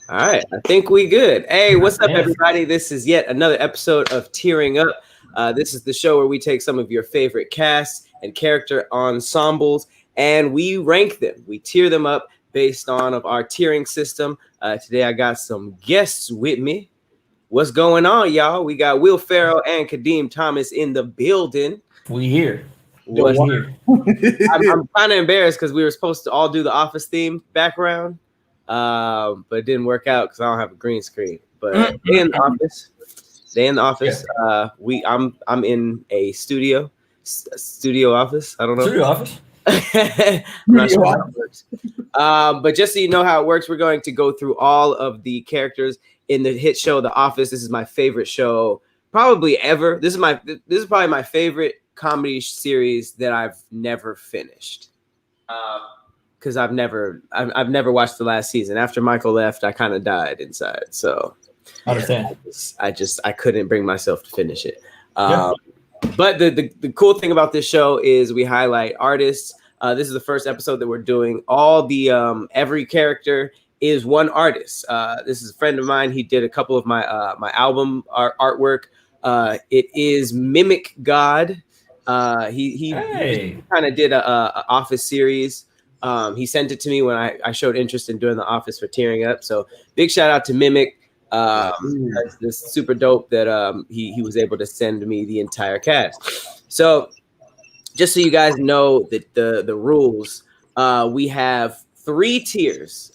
All right, I think we good. Hey, what's up, everybody? This is yet another episode of Tearing Up. This is the show where we take some of your favorite casts and character ensembles and we rank them. We tier them up based on of our tiering system. Today, I got some guests with me. What's going on, y'all? We got Will Pharaoh and Kadeem Thomas in the building. We here. What's here? I'm kind of embarrassed because we were supposed to all do the Office theme background. But it didn't work out because I don't have a green screen. But they in the office. Yeah. I'm in a studio office. I don't know. Studio office. I'm not sure how it works. But just so you know how it works, we're going to go through all of the characters in the hit show The Office. This is my favorite show probably ever. This is probably my favorite comedy series that I've never finished. Because I've never watched the last season. After Michael left, I kind of died inside. So I understand. I couldn't bring myself to finish it. But the cool thing about this show is we highlight artists. This is the first episode that we're doing. All the every character is one artist. This is a friend of mine. He did a couple of my album artwork. It is Mimic God. He kind of did a Office series. He sent it to me when I showed interest in doing The Office for Tearing Up. So big shout out to Mimic. This super dope that he was able to send me the entire cast. So just so you guys know that the rules, we have 3 tiers.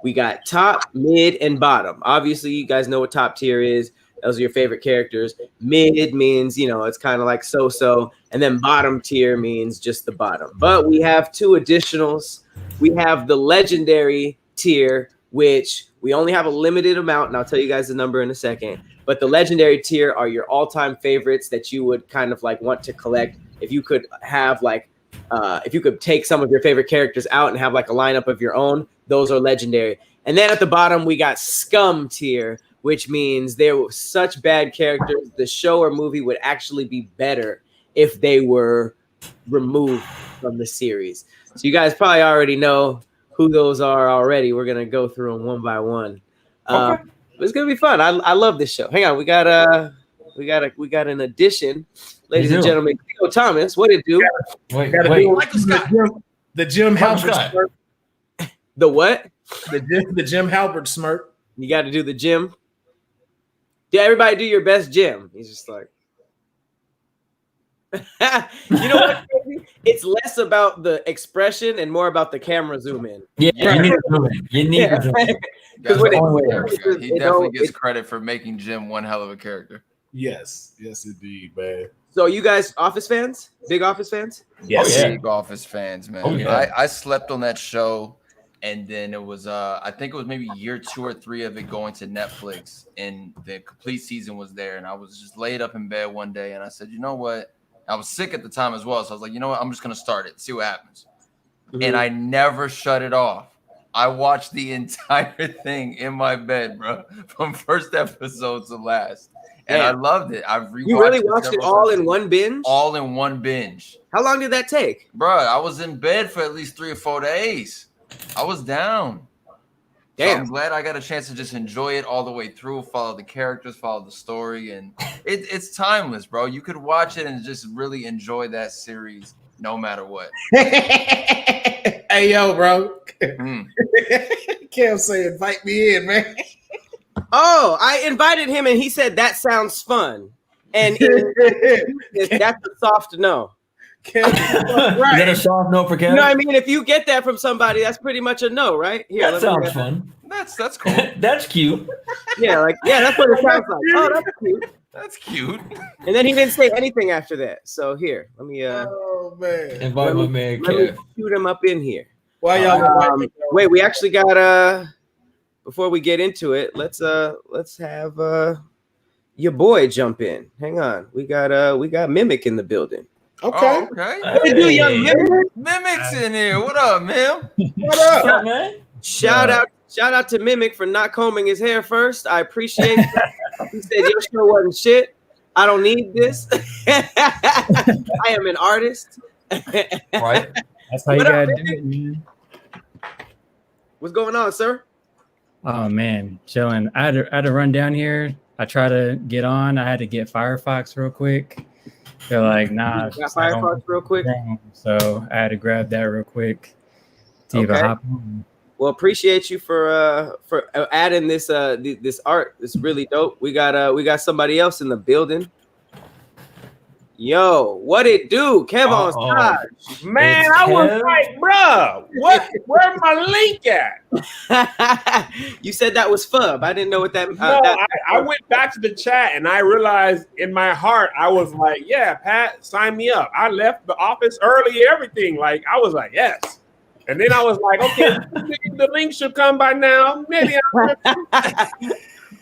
We got top, mid, and bottom. Obviously, you guys know what top tier is. Those are your favorite characters. Mid means, it's kind of like so-so. And then bottom tier means just the bottom. But we have 2 additionals. We have the legendary tier, which we only have a limited amount. And I'll tell you guys the number in a second. But the legendary tier are your all-time favorites that you would kind of like want to collect. If you could have if you could take some of your favorite characters out and have like a lineup of your own, those are legendary. And then at the bottom, we got scum tier, which means they were such bad characters, the show or movie would actually be better if they were removed from the series. So you guys probably already know who those are already. We're gonna go through them one by one. Okay. It's gonna be fun. I love this show. Hang on, we got an addition, ladies and gentlemen. Khleo Thomas, what it do? Wait. The Jim Halpert smirk. The what? The Jim Halpert smirk. You got to do the Jim. Yeah, everybody do your best Jim. He's just like, you know what? It's less about the expression and more about the camera zoom in. Yeah. You need to zoom in. To zoom in. He definitely gets credit for making Jim one hell of a character. Yes, indeed, man. So you guys Office fans? Big Office fans? Yes. Big Office fans, man. Oh, yeah. I slept on that show. And then it was, I think it was maybe year 2 or 3 of it going to Netflix, and the complete season was there. And I was just laid up in bed one day, and I said, you know what? I was sick at the time as well, so I was like, you know what? I'm just gonna start it, see what happens. Mm-hmm. And I never shut it off. I watched the entire thing in my bed, bro, from first episode to last, and I loved it. I've rewatched. You really watched it all in one binge? All in one binge. How long did that take, bro? I was in bed for at least 3 or 4 days. I was down. Damn. So I'm glad I got a chance to just enjoy it all the way through, follow the characters, follow the story, and it's timeless, bro. You could watch it and just really enjoy that series no matter what. Hey, yo, bro. Cam say invite me in, man. Oh, I invited him and he said that sounds fun. And that's a soft no. Right. Is that a soft no for Kevin? You know what I mean? If you get that from somebody, that's pretty much a no, right? Here, that sounds fun. That's cool. That's cute. Yeah, that's what it sounds like. Oh, that's cute. That's cute. And then he didn't say anything after that. So here, let me oh man. Invite my man Kev. Let me shoot him up in here. Why y'all wait, we actually got before we get into it, let's have your boy jump in. Hang on. We got Mimic in the building. Okay. Oh, okay. What do you young Mimic? Mimic's in here. What up, man? What up, man? Shout out to Mimic for not combing his hair first. I appreciate that. He said your show wasn't shit. I don't need this. I am an artist. Right. That's how you gotta do it, man. What's going on, sir? Oh man, chilling. I had to run down here. I tried to get on. I had to get Firefox real quick. They're like, nah. Got Firefox real quick. So I had to grab that real quick. Okay. Well, appreciate you for adding this this art. It's really dope. We got somebody else in the building. Yo, what it do? Kev on stage. Man, I was like, bro, where's my link at? You said that was fub. I didn't know what that. I went back to the chat and I realized in my heart I was like, yeah, Pat, sign me up. I left the office early, everything. Like I was like, yes. And then I was like, okay, the link should come by now. Maybe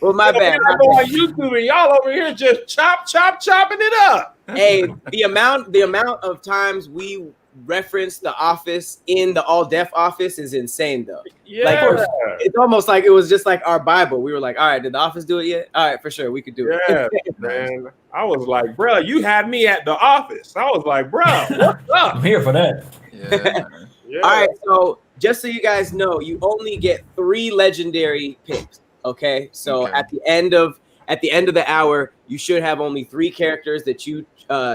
well, my bad. I go on YouTube and y'all over here just chopping it up. Hey, the amount of times we reference The Office in the All Deaf office is insane, though. Yeah, like it's almost like it was just like our Bible. We were like, all right, did The Office do it yet? All right, for sure, we could do it. Yeah, man. I was like, bro, you had me at The Office. I was like, bro, what's up? I'm here for that. Yeah. Yeah. All right, so just so you guys know, you only get 3 legendary picks. Okay, so at the end of the hour, you should have only 3 characters that you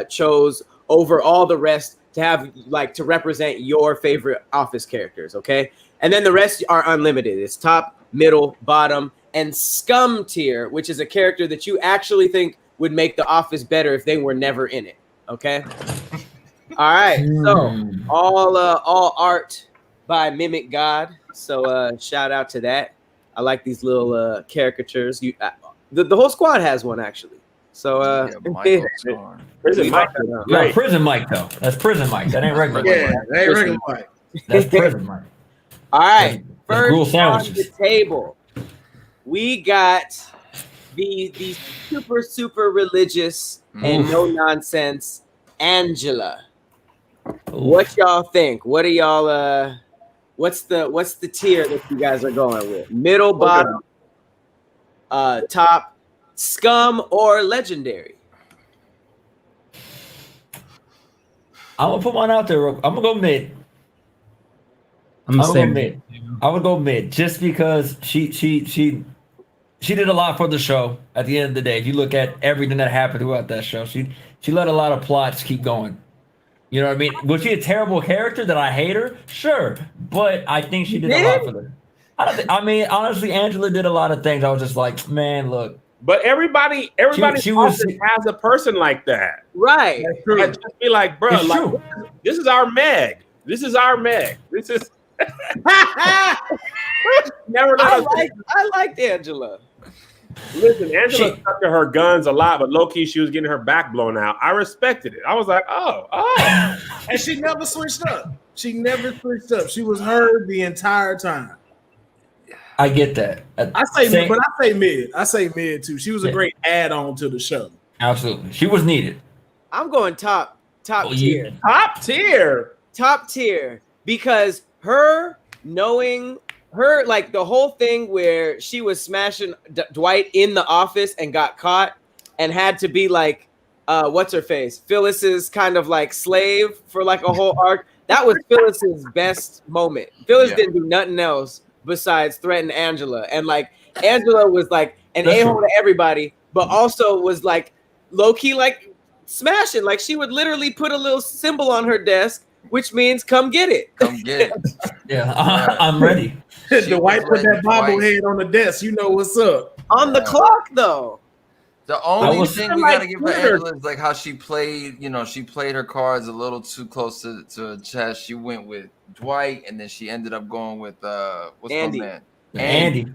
chose over all the rest to have to represent your favorite Office characters. Okay, and then the rest are unlimited. It's top, middle, bottom, and scum tier, which is a character that you actually think would make the Office better if they were never in it. Okay. All right, so all art by Mimic God. So shout out to that. I like these little caricatures. You, the whole squad has one actually. So Prison Mike. Yeah, Prison Mike though. That's Prison Mike. That ain't regular. Yeah, that ain't regular Mike. That's Prison Mike. All right, That's first on the table, we got the super religious and no nonsense Angela. What y'all think? What are y'all what's the tier that you guys are going with? Middle, bottom, top, scum, or legendary? I'm gonna put one out there. I'm gonna go mid. I'm gonna go mid. I would go mid just because she did a lot for the show. At the end of the day, if you look at everything that happened throughout that show, she let a lot of plots keep going. You know what I mean? Was she a terrible character that I hate her? Sure, but I think she did a lot for them. I mean, honestly, Angela did a lot of things. I was just like, man, look. But everybody has a person like that, right? I just be like, bro, like, this is our Meg. This is our Meg. This is. Never. I liked Angela. Listen, Angela stuck to her guns a lot, but low key she was getting her back blown out. I respected it. I was like, oh, and she never switched up. She was heard the entire time. I get that. I say mid too. She was a great add-on to the show. Absolutely, she was needed. I'm going top tier. Top tier, because her knowing. Her the whole thing where she was smashing Dwight in the office and got caught and had to be what's her face? Phyllis's kind of slave for a whole arc. That was Phyllis's best moment. Phyllis didn't do nothing else besides threaten Angela, and Angela was an a-hole to everybody, but also was low key smashing. She would literally put a little symbol on her desk, which means come get it. Come get it. Yeah, I'm ready. The white put that bobblehead on the desk. You know what's up. On the clock, though. The only thing we gotta give her Angela is how she played. You know, she played her cards a little too close to her chest. She went with Dwight, and then she ended up going with what's Andy. my man? Andy.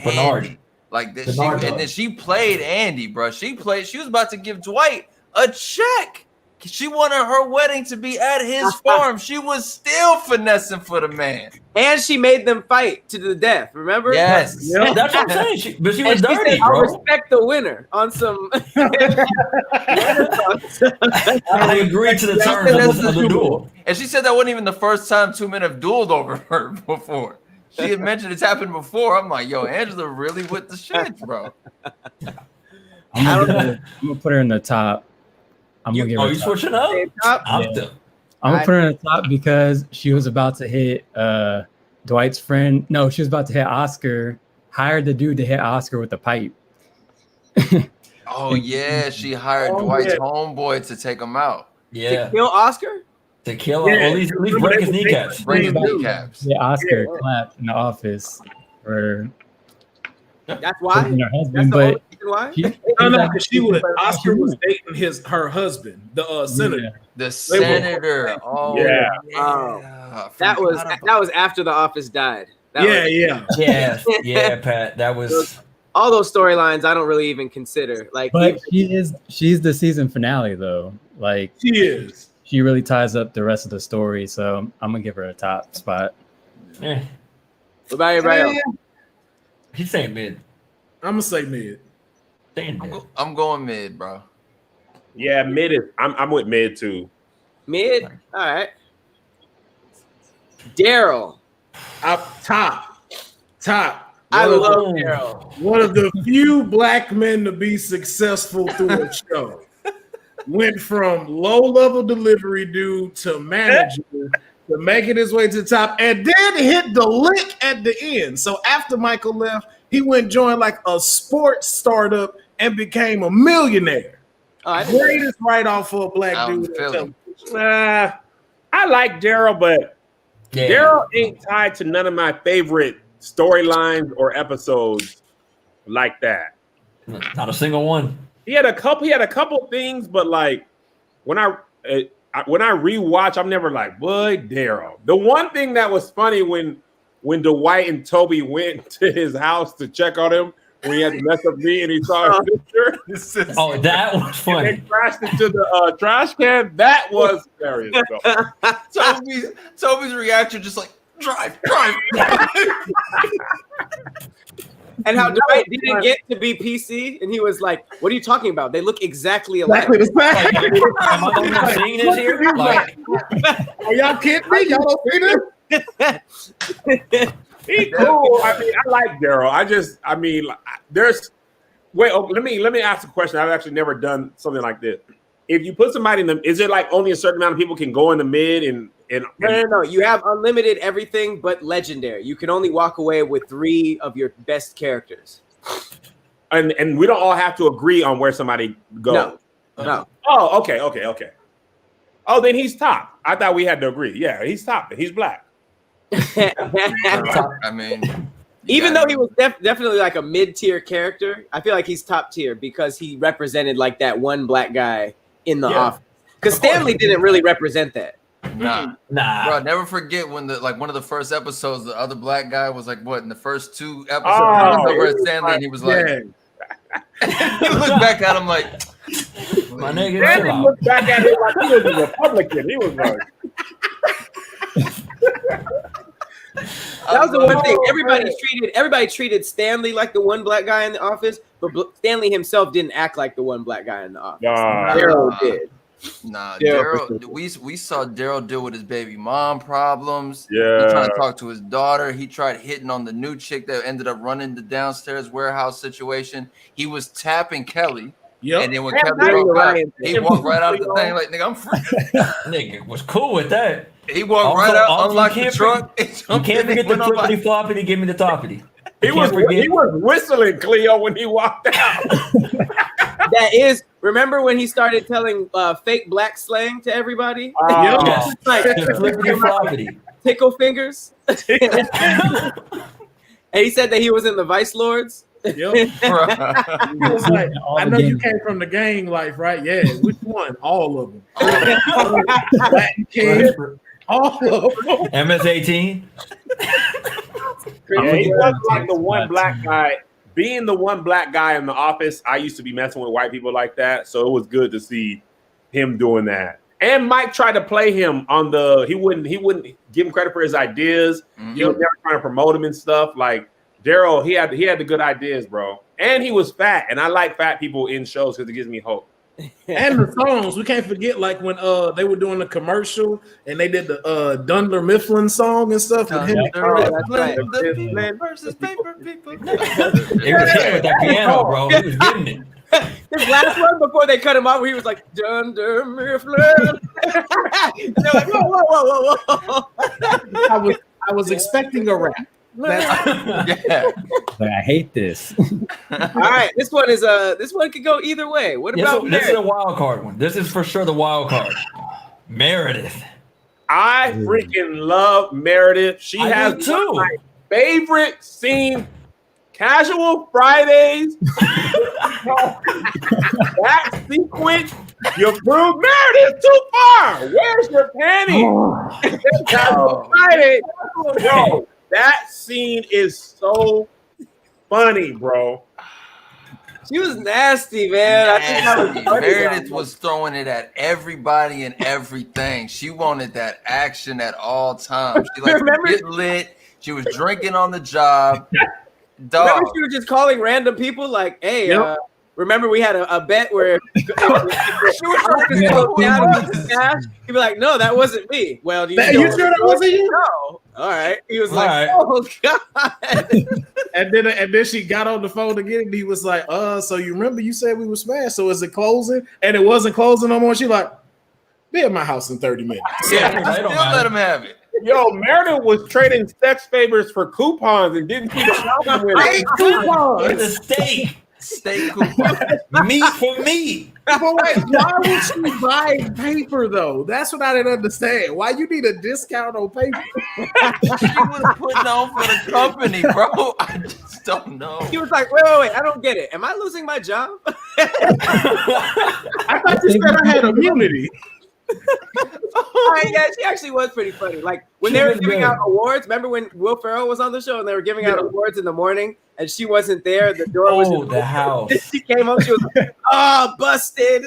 Bernard. Like this, and then she played Andy, bro. She was about to give Dwight a check. She wanted her wedding to be at his farm. She was still finessing for the man. And she made them fight to the death, remember? Yes. Yep. That's what I'm saying. But she was dirty, said, bro. I'll respect the winner on some... I agree to the terms of the duel. And she said that wasn't even the first time 2 men have dueled over her before. She had mentioned it's happened before. I'm like, yo, Angela really with the shit, bro. I'm gonna put her in the top. You switching up? I'm gonna put her in the top because she was about to hit Dwight's friend. No, she was about to hit Oscar hired the dude to hit Oscar with the pipe. Oh yeah, she hired Dwight's homeboy to take him out. Yeah. To kill Oscar? To kill him, or at least break his kneecaps. Break his kneecaps. Yeah, Oscar clapped in the office. That's why. Her husband, That's the but only reason why. Oscar was dating her husband, the senator. The senator. Oh Yeah. That was after The Office died. Yeah, Pat. That was all those storylines. I don't really even consider. Like, but she's the season finale though. Like she is. She really ties up the rest of the story, so I'm gonna give her a top spot. What about everybody else? He's saying mid. I'm gonna say mid. I'm going mid, bro. Yeah, mid is. I'm with mid too. Mid. All right. Darryl. Up top. I love Darryl. One of the few black men to be successful through a show. Went from low-level delivery dude to manager to making his way to the top, and then hit the lick at the end. So after Michael left, he went join like a sports startup and became a millionaire. Greatest write-off for a black dude. I like Darryl, but Darryl ain't tied to none of my favorite storylines or episodes like that. Not a single one. He had a couple things, but like when I rewatch, I'm never like, boy, Darryl. The one thing that was funny when Dwight and Toby went to his house to check on him when he had to mess up me and he saw his sister. Oh, that was funny. And they crashed into the trash can. That was hilarious. Toby's reaction just like drive. And how Dwight didn't get to be PC, and he was like, "What are you talking about? They look exactly alike." Am I seeing this here? Like, are y'all kidding me? Y'all don't see this? He's cool. I mean, I like Darryl. There's. Wait, let me ask a question. I've actually never done something like this. If you put somebody in is it like only a certain amount of people can go in the mid and No. You have unlimited everything but legendary. You can only walk away with 3 of your best characters. And we don't all have to agree on where somebody goes. No. Oh, okay. Oh, then he's top. I thought we had to agree. Yeah, he's top. He's black. I mean, even though he was definitely like a mid-tier character, I feel like he's top tier because he represented like that one black guy in the office. Because Stanley didn't really represent that. Nah. Bro, never forget when one of the first episodes, the other black guy was like, what, in the first 2 episodes, over at Stanley, and he was like, he looked back at him like, my nigga. Stanley looked back at him like he was a Republican. He was like, that was the one thing. Everybody treated Stanley like the one black guy in the office, but Stanley himself didn't act like the one black guy in the office. Darryl did. Nah, Darryl. We saw Darryl deal with his baby mom problems. Yeah, he tried to talk to his daughter. He tried hitting on the new chick that ended up running the downstairs warehouse situation. He was tapping Kelly. Yep. And then when Kelly broke out, he walked right out of the thing like, nigga, I'm free. Nigga was cool with that. He walked right out, unlocked the trunk. You can't forget the flippity floppity. Give me the toppity. He was whistling Khleo when he walked out. That is, remember when he started telling fake black slang to everybody? Yes. Like flippity floppity. Tickle fingers. And he said that he was in the Vice Lords. Yep. He was like, I know you came from the gang life, right? Yeah. Which one? All of them. Latin King, all of them. MS-18. Yeah, he was like the one black guy. Being the one black guy in the office, I used to be messing with white people like that. So it was good to see him doing that. And Mike tried to play him on he wouldn't give him credit for his ideas. Mm-hmm. He was never trying to promote him and stuff. Like Darryl, he had the good ideas, bro. And he was fat. And I like fat people in shows because it gives me hope. And the songs, we can't forget, like when they were doing the commercial and they did the Dunder Mifflin song and stuff with him. Versus paper people. He was hitting with that piano, bro. He was getting it. His last one before they cut him off, he was like Dunder Mifflin. They're like, whoa. I was expecting a rap. Yeah. Like, I hate this. All right, this one could go either way. What about this is a wild card one. This is for sure the wild card. Meredith. I freaking love Meredith. She has too. My favorite scene. Casual Fridays. That sequence. You proved Meredith too far. Where's your panties? Casual Friday. Bro, that scene is so funny, bro. She was nasty, man. I think that was funny. Meredith was throwing it at everybody and everything. She wanted that action at all times. She like to get lit. She was drinking on the job. Remember she was just calling random people like, hey, remember we had a bet where she was cash? He'd be like, no, that wasn't me. Well, you sure that wasn't you? No. All right. He was like, oh God. and then she got on the phone again and he was like, so you remember you said we were smashed, so is it closing? And it wasn't closing no more. She like, be at my house in 30 minutes. Yeah, still let him have it. Yo, Meredith was trading sex favors for coupons and didn't see the problem with it. Coupons. The steak coupon. Meat for meat. But wait, why would she buy paper though? That's what I didn't understand. Why you need a discount on paper? She was putting on for the company, bro. I just don't know. He was like, wait, I don't get it. Am I losing my job? I thought you said I had immunity. Yeah, she actually was pretty funny. Like when they were giving out awards. Remember when Will Ferrell was on the show and they were giving out awards in the morning and she wasn't there? The door was in the house. She came up. She was like, "Oh, busted!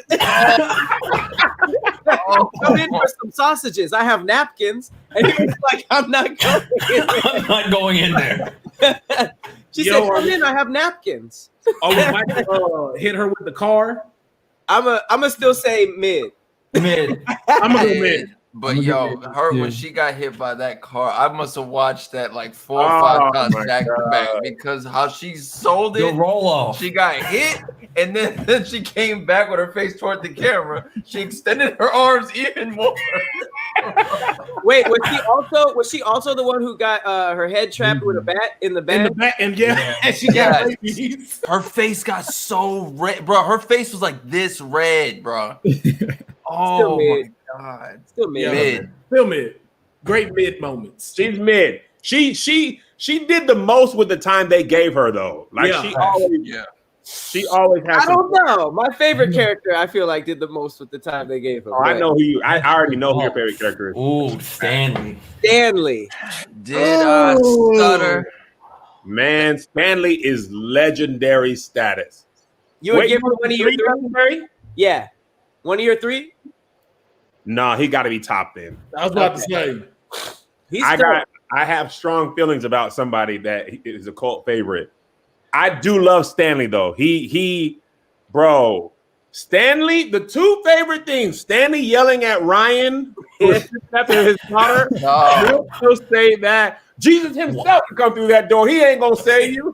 Come in for some sausages. I have napkins." And he was like, "I'm not going in there. I'm not going in there." She said, "Come in. I have napkins." Oh, Michael hit her with the car. I'ma still say mid. Mid. I'm gonna go mid. But when she got hit by that car, I must have watched that like 4 or 5 times back to back because how she sold it. The roll off. She got hit and then she came back with her face toward the camera. She extended her arms even more. Wait, was she also the one who got her head trapped with a bat in the bag? And she got rabies. Her face got so red, bro. Her face was like this red, bro. Oh my God. Still mid. Still mid. Great mid moments. She's mid. She did the most with the time they gave her though. Like she always has. I don't know. My favorite character, I feel like, did the most with the time they gave her. Oh, I know who you. I already know who your favorite character is. Ooh, Stanley. Did I stutter? Man, Stanley is legendary status. You would give him one of your 3? Yeah. One of your 3? No, he got to be top then. I was about to say. I have strong feelings about somebody that is a cult favorite. I do love Stanley though. Bro, Stanley. The 2 favorite things: Stanley yelling at Ryan after his daughter. He'll say that Jesus himself can come through that door. He ain't gonna save you.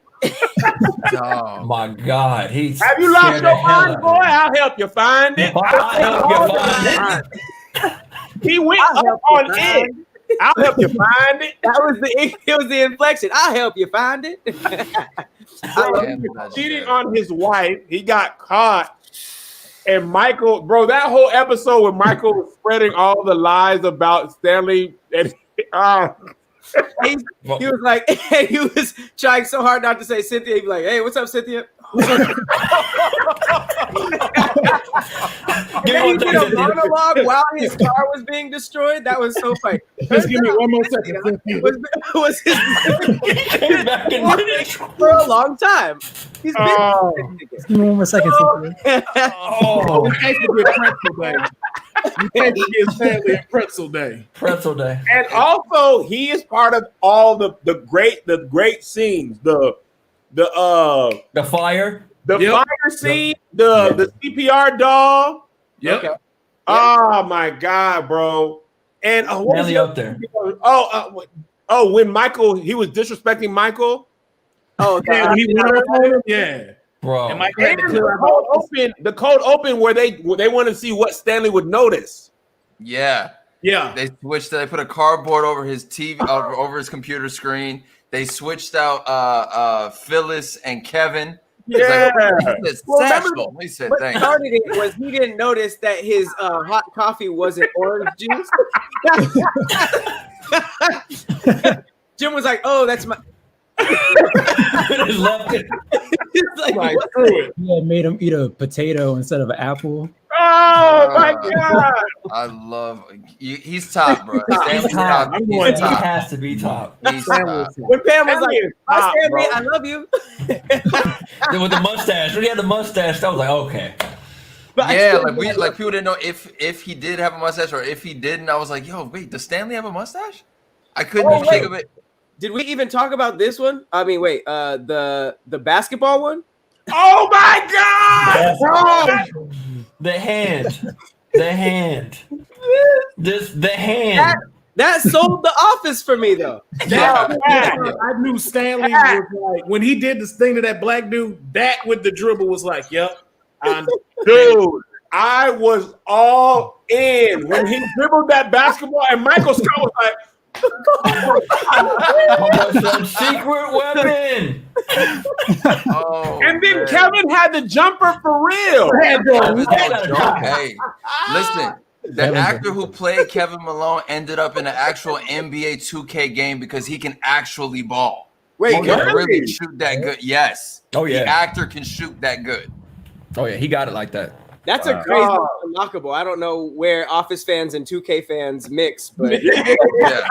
Oh my God! Have you lost your mind, boy? I'll help you find it. He went up on it. I'll help you find it. It was the inflection. I'll help you find it. Cheating on his wife. He got caught. And Michael, bro, that whole episode where Michael was spreading all the lies about Stanley and he was like, he was trying so hard not to say Cynthia. He'd be like, "Hey, what's up, Cynthia?" He did a monologue while his car was being destroyed. That was so funny. Just give me one more second. Was his for a long time. He's been Just give me one more second. You can't forget Pretzel Day. You can't forget Stanley and Pretzel Day. Pretzel Day. And also, he is part of all the great scenes. The fire. The fire scene, the CPR dog. Yep. Okay. Oh my God, bro. And Stanley up there. When Michael, he was disrespecting Michael. Oh, yeah, when he went on him, yeah. Bro. And Michael had to clear the code open where they want to see what Stanley would notice. Yeah. Yeah. They switched. They put a cardboard over his TV, over his computer screen. They switched out Phyllis and Kevin. Yeah. He said, what thanks. started it was he didn't notice that his hot coffee wasn't orange juice. Jim was like, "Oh, that's my." It's like screw it. Yeah, made him eat a potato instead of an apple. Oh my God! I love. He's top, bro. He's top. He has to be top. He's top. When Pam was like, top, "Stanley, bro. I love you." With the mustache, when he had the mustache, I was like, okay. But Yeah, like people didn't know if he did have a mustache or if he didn't. I was like, yo, wait, does Stanley have a mustache? I couldn't think of it. Did we even talk about this one? I mean, wait, the basketball one? Oh my God! The hand. The hand. That sold The Office for me, though. I knew Stanley was like, when he did this thing to that black dude, that with the dribble was like, yep. Dude, I was all in when he dribbled that basketball, and Michael Scott was like, Secret weapon. and then Kevin had the jumper for real. Hey, listen, the actor who played Kevin Malone ended up in an actual NBA 2K game because he can actually ball. Wait, He can really shoot that good. Yes. Oh, yeah. The actor can shoot that good. Oh yeah, he got it like that. That's a crazy unlockable. I don't know where Office fans and 2K fans mix, but Yeah.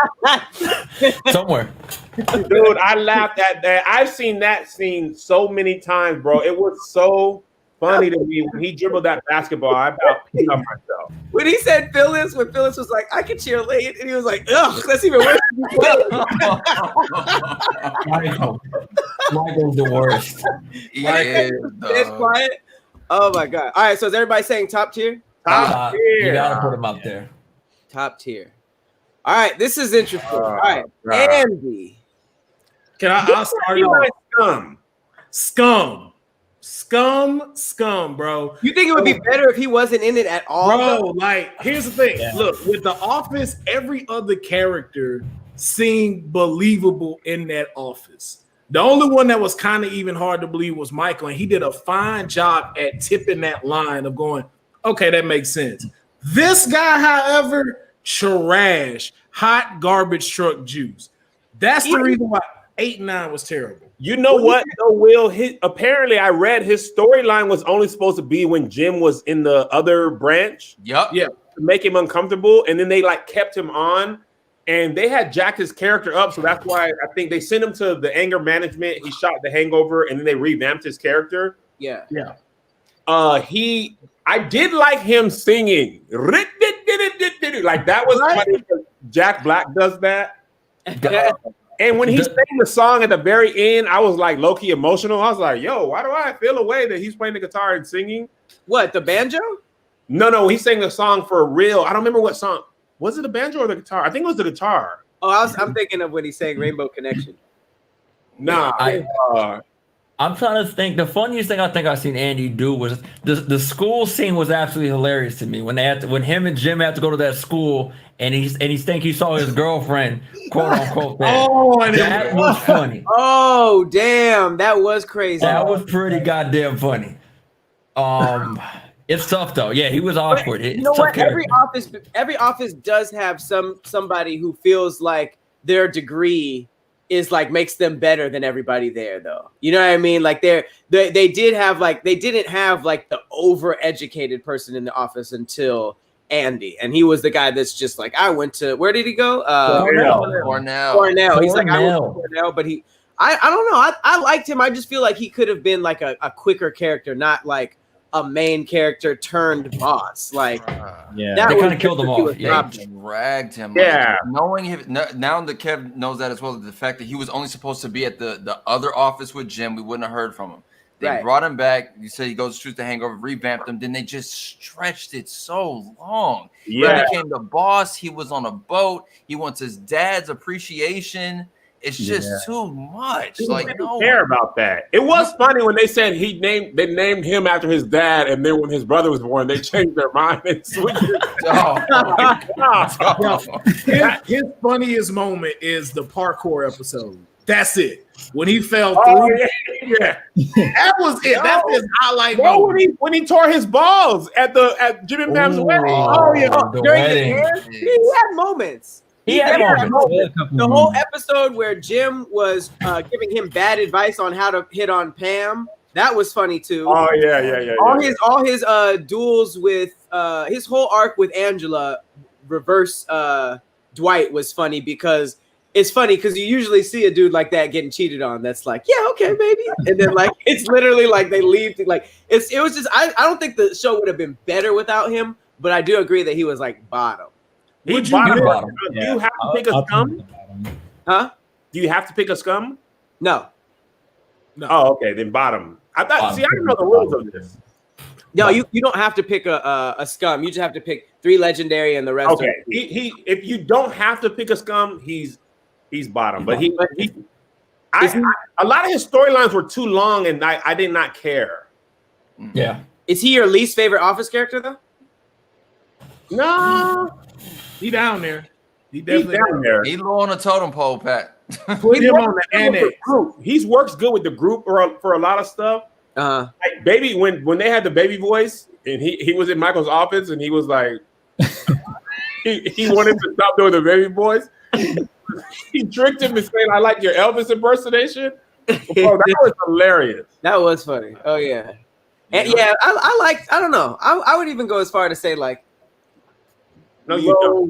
Somewhere. Dude, I laughed at that. I've seen that scene so many times, bro. It was so funny to me when he dribbled that basketball. I about peed on myself. when he said Phyllis, when Phyllis was like, "I can cheerlead," and he was like, "Ugh, that's even worse." Michael's the worst. It's quiet. Oh my God! All right, so is everybody saying top tier? Top tier. You gotta put him up there. Top tier. All right, this is interesting. All right, Andy. I'll start it off. Scum, bro. You think it would be better if he wasn't in it at all? Bro, like, here's the thing. Yeah. Look, with The Office, every other character seemed believable in that office. The only one that was kind of even hard to believe was Michael, and he did a fine job at tipping that line of going, okay, that makes sense. This guy, however, trash, hot garbage truck juice. That's the reason why 8 and 9 was terrible. You know what, though, Will? Apparently, I read his storyline was only supposed to be when Jim was in the other branch. Yep. Yeah. To make him uncomfortable, and then they like kept him on. And they had jacked his character up, so that's why I think they sent him to the anger management. He shot The Hangover, and then they revamped his character. Yeah. I did like him singing. Like that was funny because Jack Black does that. And when he sang the song at the very end, I was like low-key emotional. I was like, yo, why do I feel a way that he's playing the guitar and singing? What, the banjo? No, he sang the song for real. I don't remember what song. Was it the banjo or the guitar? I think it was the guitar. Oh, I'm thinking of when he sang Rainbow Connection. Nah. I'm trying to think. The funniest thing I think I've seen Andy do was the school scene was absolutely hilarious to me when him and Jim had to go to that school and he think he saw his girlfriend, quote unquote. That was funny. Oh damn, that was crazy. That was pretty goddamn funny. It's tough though. Yeah, he was awkward. You know what? Every office does have somebody who feels like their degree is like makes them better than everybody there, though. You know what I mean? Like they didn't have like the overeducated person in the office until Andy, and he was the guy that's just like, I went to, where did he go? Cornell. He's like, I went to Cornell, but I don't know. I liked him. I just feel like he could have been like a quicker character, not like a main character turned boss. Like, they kind of killed him off. Yeah, dragged him. Yeah. Knowing him now that Kev knows that as well, the fact that he was only supposed to be at the other office with Jim, we wouldn't have heard from him. They brought him back. You said he goes to shoot The Hangover, revamped him. Then they just stretched it so long. Yeah. He became the boss. He was on a boat. He wants his dad's appreciation. It's just too much. Like, no one care about that. It was funny when they said they named him after his dad, and then when his brother was born, they changed their mind and switched it. His funniest moment is the parkour episode. That's it. When he fell through, yeah. That was it. That's his highlight. When he tore his balls at Jimmy and Pam's wedding. During the end, he had moments. He had moments. The whole episode where Jim was giving him bad advice on how to hit on Pam, that was funny too. Oh yeah. All his duels with his whole arc with Angela, reverse Dwight was funny because it's funny because you usually see a dude like that getting cheated on. That's like, yeah, okay, baby, and then like it's literally like they leave. Like it was just I don't think the show would have been better without him, but I do agree that he was like bottom. Do you have to pick a scum? Huh? Do you have to pick a scum? No. Oh, okay, then bottom. I didn't know the rules of this. No, you don't have to pick a scum. You just have to pick 3 legendary and the rest. Okay, if you don't have to pick a scum, he's bottom. But a lot of his storylines were too long, and I did not care. Yeah. Is he your least favorite Office character though? No, he down there. He definitely down there. He low on the totem pole, Pat. Put him on the annex. He works good with the group for a lot of stuff. Like baby, when they had the baby voice, and he was in Michael's office, and he was like, he wanted to stop doing the baby voice. He tricked him and saying, "I like your Elvis impersonation." Bro, that was hilarious. That was funny. Oh yeah, and yeah, I don't know. I would even go as far to say like, no, low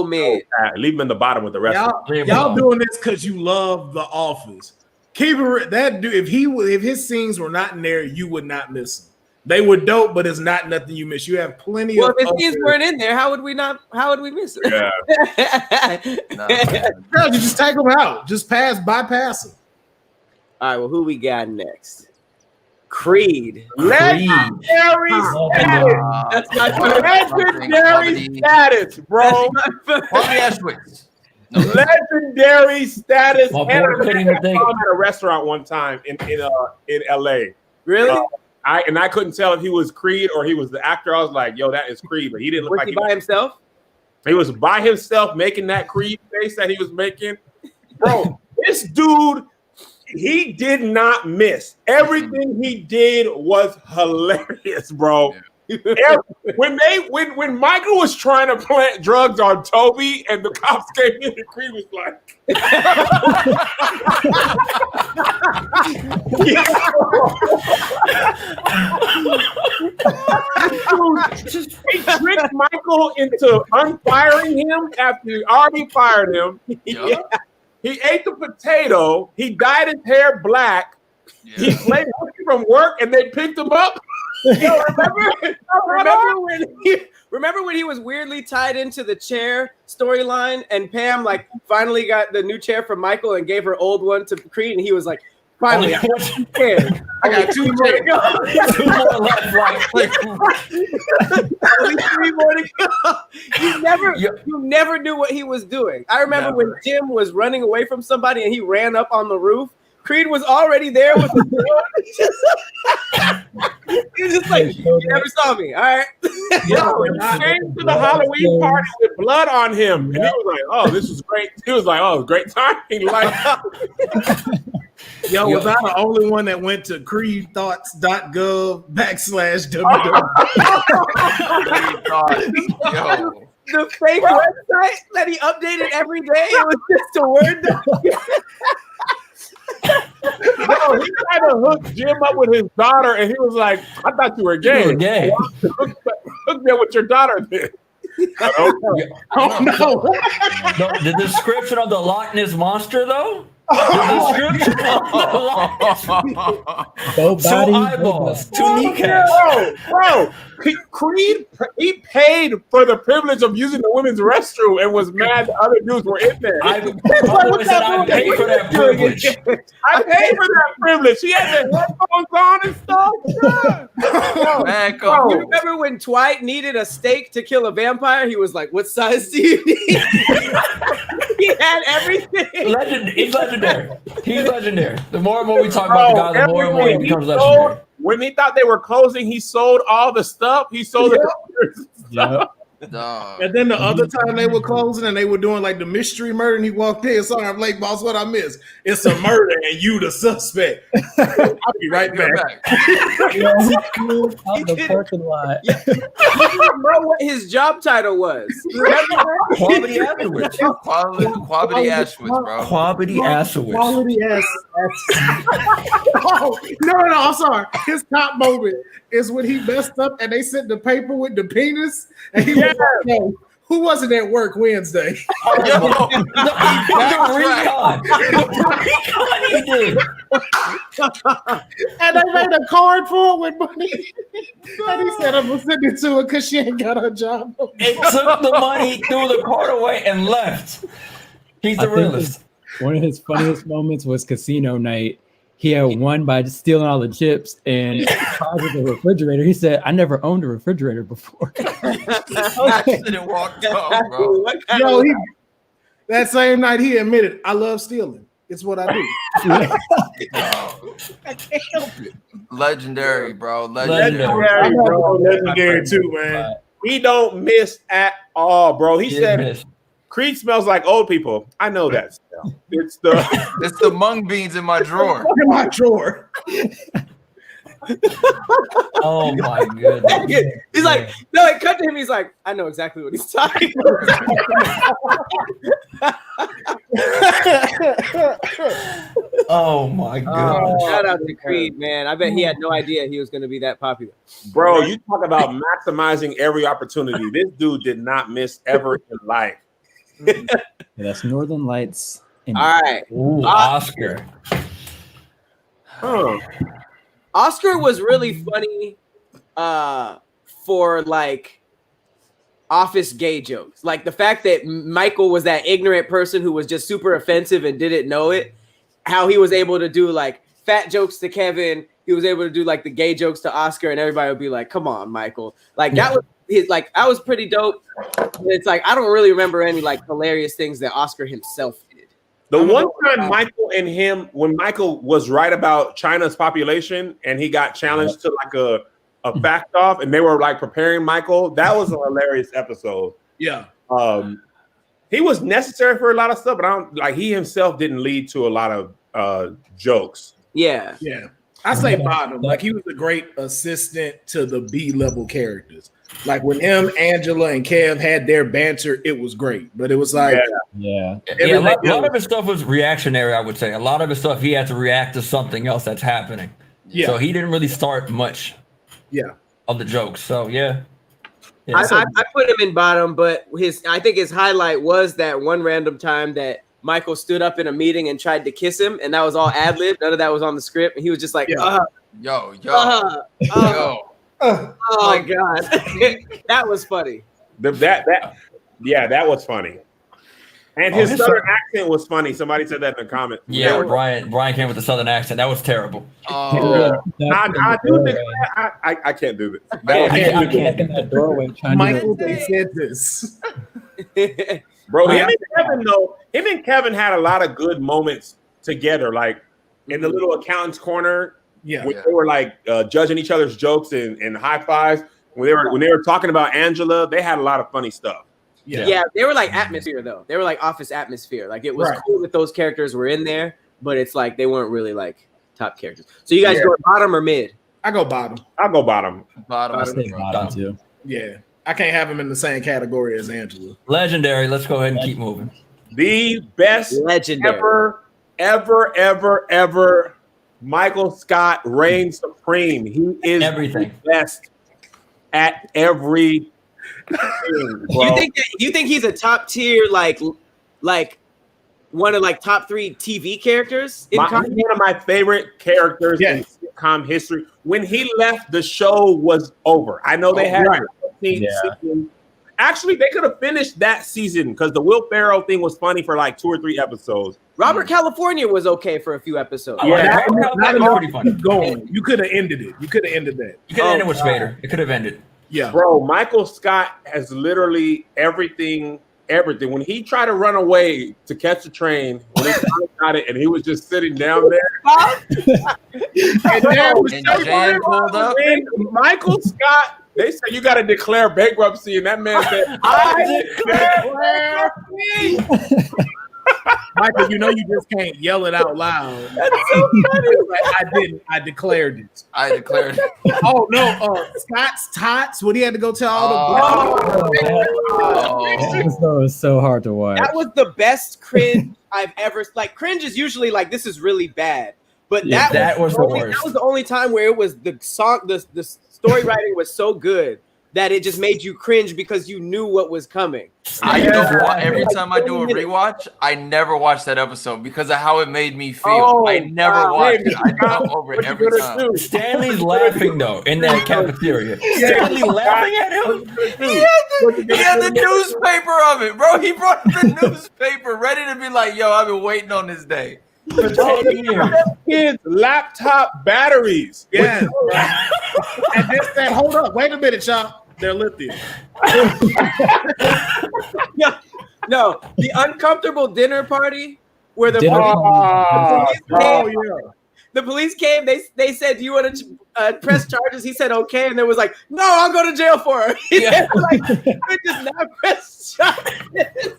mid. Leave him in the bottom with the rest. Y'all doing this because you love The Office. Keep it that dude. If his scenes were not in there, you would not miss them. They were dope, but it's not nothing you miss. You have plenty of. If his scenes weren't in there, how would we miss it? Yeah. No, you just take them out. Just bypass them. All right. Well, who we got next? Creed. Legendary status. That's my legendary status, bro. Legendary status. And I saw him at a restaurant one time in LA. Really? I couldn't tell if he was Creed or he was the actor. I was like, yo, that is Creed, but he didn't look like he by himself. He was by himself making that Creed face that he was making. Bro, this dude, he did not miss. Everything he did was hilarious, bro. Yeah. When Michael was trying to plant drugs on Toby and the cops came in, and Creed was like, he tricked Michael into unfiring him after he already fired him. Yeah. He ate the potato. He dyed his hair black. Yeah. He late from work, and they picked him up. Yo, remember when he was weirdly tied into the chair storyline, and Pam like finally got the new chair from Michael and gave her old one to Creed, and he was like, "Finally, I got 2 more to go. 2 more left. Only 3 more to go." You never knew what he was doing. I remember when Jim was running away from somebody and he ran up on the roof. Creed was already there with the he was just like, "You never saw me, all right." Yo, he came to the Halloween party with blood on him, and he was like, "Oh, this is great." He was like, "Oh, great timing!" Like, yo, was I the only one that went to creedthoughts.gov /WWE? The fake website that he updated every day. It was just a word document. No, he tried to hook Jim up with his daughter, and he was like, "I thought you were gay. You were gay. Hook me up with your daughter then." Oh no! The description of the Loch Ness monster, though. The description of the Loch Ness. 2 eyeballs, 2 kneecaps. Bro, Creed, he paid for the privilege of using the women's restroom and was mad the other dudes were in there. I paid for that privilege. I paid for that privilege. He had the headphones on and stuff. Man, you remember when Dwight needed a steak to kill a vampire? He was like, "What size do you need?" He had everything. He's legendary. He's legendary. The more and more we talk about the guy, the more and more he becomes legendary. When he thought they were closing, he sold all the stuff. He sold the And then the other time they were closing and they were doing like the mystery murder, and he walked in. Sorry, I'm late, boss. What I missed? It's a murder, and you the suspect. I'll be right back. The parking lot. He didn't know what his job title was. Quality Ashwich. Quality Ashwich, bro. Quality Ashwich. Quality ass. Oh, no, I'm sorry. His top moment is when he messed up and they sent the paper with the penis, and he was like, "Yo, who wasn't at work Wednesday?" He did. And they made a card for it with money. And he said, "I'm gonna send it to her because she ain't got her job." They took the money, threw the card away, and left. He's the realist. One of his funniest moments was casino night. He had won by just stealing all the chips and deposited the refrigerator. He said, "I never owned a refrigerator before." Accident walked off, bro. Yo, that same night he admitted, "I love stealing. It's what I do." I can't help it. Legendary, bro. Legendary, bro. Legendary too, man. He don't miss at all, bro. He said, "Creed smells like old people." I know that smell. It's the mung beans in my drawer. In my drawer. Oh my goodness. He's like, no, it cut to him. He's like, I know exactly what he's talking about. Oh my god. Shout out to Creed, man. I bet he had no idea he was going to be that popular. Bro, you talk about maximizing every opportunity. This dude did not miss ever in life. That's Northern Lights. All right. Ooh, Oscar. Oscar was really funny for like office gay jokes. Like the fact that Michael was that ignorant person who was just super offensive and didn't know it. How he was able to do like fat jokes to Kevin. He was able to do like the gay jokes to Oscar, and everybody would be like, "Come on, Michael." Like that was his like I was pretty dope. But it's like I don't really remember any like hilarious things that Oscar himself did. The one time Michael and him, when Michael was right about China's population and he got challenged to like a fact off, and they were like preparing Michael, that was a hilarious episode. Yeah. He was necessary for a lot of stuff, but I don't like he himself didn't lead to a lot of jokes. Yeah. Yeah. I say bottom. Like he was a great assistant to the B-level characters. Like when him, Angela, and Kev had their banter, it was great. But it was like, a lot of his stuff was reactionary, I would say. A lot of his stuff, he had to react to something else that's happening. Yeah. So he didn't really start much of the jokes. So, I put him in bottom, but I think his highlight was that one random time that Michael stood up in a meeting and tried to kiss him, and that was all ad-lib. None of that was on the script. And he was just like, yo. Oh my god, that was funny. That was funny. And his southern accent was funny. Somebody said that in the comments. Yeah, Brian came with the southern accent. That was terrible. I can't do this. I can't in that doorway. Michael, they said this. Bro, him and Kevin had a lot of good moments together. Like in the little accountant's corner. Yeah, when they were like judging each other's jokes and high fives. When they were talking about Angela, they had a lot of funny stuff. Yeah, they were like atmosphere though. They were like office atmosphere. Like it was cool that those characters were in there, but it's like they weren't really like top characters. So you guys go bottom or mid? I go bottom. I'll go bottom. Bottom too. Yeah, I can't have him in the same category as Angela. Legendary. Let's go ahead and keep moving. The best legendary ever. Michael Scott reigns supreme. He is everything the best at every thing, bro. You think he's a top tier like one of like top 3 TV characters in one of my favorite characters in sitcom history. When he left, the show was over. I know they had 15 seasons. Actually, they could have finished that season because the Will Pharaoh thing was funny for like 2 or 3 episodes. Robert California was okay for a few episodes. That was pretty funny. Going, you could have ended it. You could have ended that. You could have ended with Spader. It could have ended. Yeah, bro. Michael Scott has literally everything. When he tried to run away to catch the train, when he got it, and he was just sitting down there, and Jan pulled up. Michael Scott They said you got to declare bankruptcy, and that man said, "I declare bankruptcy." Michael, you know you just can't yell it out loud. That's so funny. Like, I didn't. I declared it. I declared it. Oh no, Scott's Tots. When he had to go tell all the That was so hard to watch. That was the best cringe I've ever. Like cringe is usually like this is really bad, but that was the worst. That was the only time where it was the song. The story writing was so good that it just made you cringe because you knew what was coming. Every time I do a rewatch, I never watch that episode because of how it made me feel. I never watch it. I jump over it every time. Stanley's laughing though in that cafeteria. Stanley laughing at him. He had the newspaper of it, bro. He brought the newspaper ready to be like, "Yo, I've been waiting on this day." For 10 years. Kids, laptop batteries. Yeah. And this said, hold up, wait a minute, y'all. They're lithium. No, the uncomfortable dinner party where the police came. They said, "Do you want to press charges?" He said, "Okay," and then was like, "No, I'll go to jail for it." He said, like, "We just not press charges."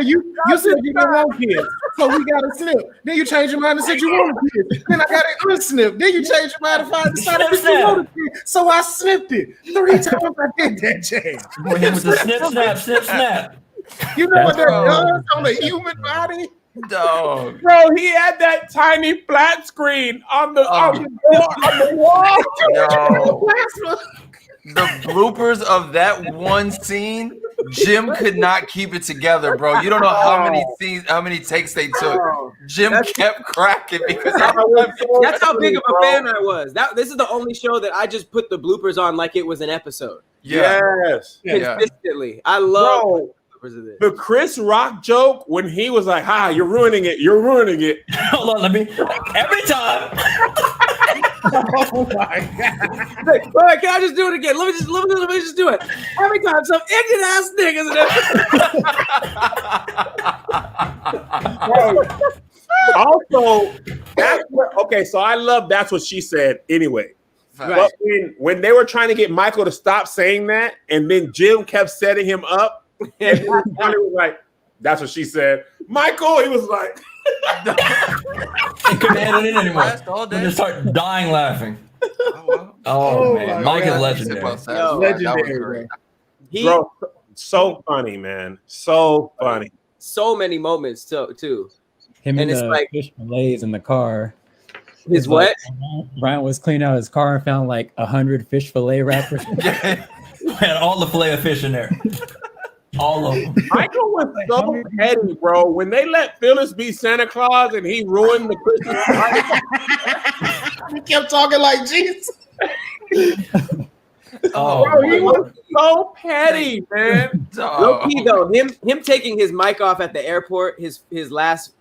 You said you don't want kids, so we got to snip. Then you changed your mind and said you want kids. Then I got it unsnipped. Then you changed your mind and decided you wanted kids. So I snipped it 3 times. I did that, James. With the snip, snap. You know what that does on the human body? Dog. Bro, he had that tiny flat screen on the wall. Yo. The bloopers of that one scene, Jim could not keep it together, bro. You don't know how many scenes, how many takes they took. Jim kept cracking because that's how big of a fan I was. This is the only show that I just put the bloopers on like it was an episode. Yes. Consistently. I love the Chris Rock joke when he was like, "Hi, you're ruining it. You're ruining it." Hold on, every time. Oh my god! All right, can I just do it again? Let me just do it. Every time some ignorant ass niggas. Also, so I love That's What She Said anyway. Right. But when they were trying to get Michael to stop saying that, and then Jim kept setting him up. And he was like, "That's what she said." Michael, he was like, he couldn't handle it anymore. He just started dying laughing. Oh man, Mike is legendary. Legendary, bro. So funny, man. So funny. So many moments too. Him and it's like fish fillets in the car. Is what? Ryan was cleaning out his car and found like 100 fish fillet wrappers. Had all the fillet of fish in there. All of them. Michael was so petty, bro. When they let Phyllis be Santa Claus and he ruined the Christmas party, he kept talking like Jesus. Bro, he was so petty, man. Low key though, him taking his mic off at the airport, his last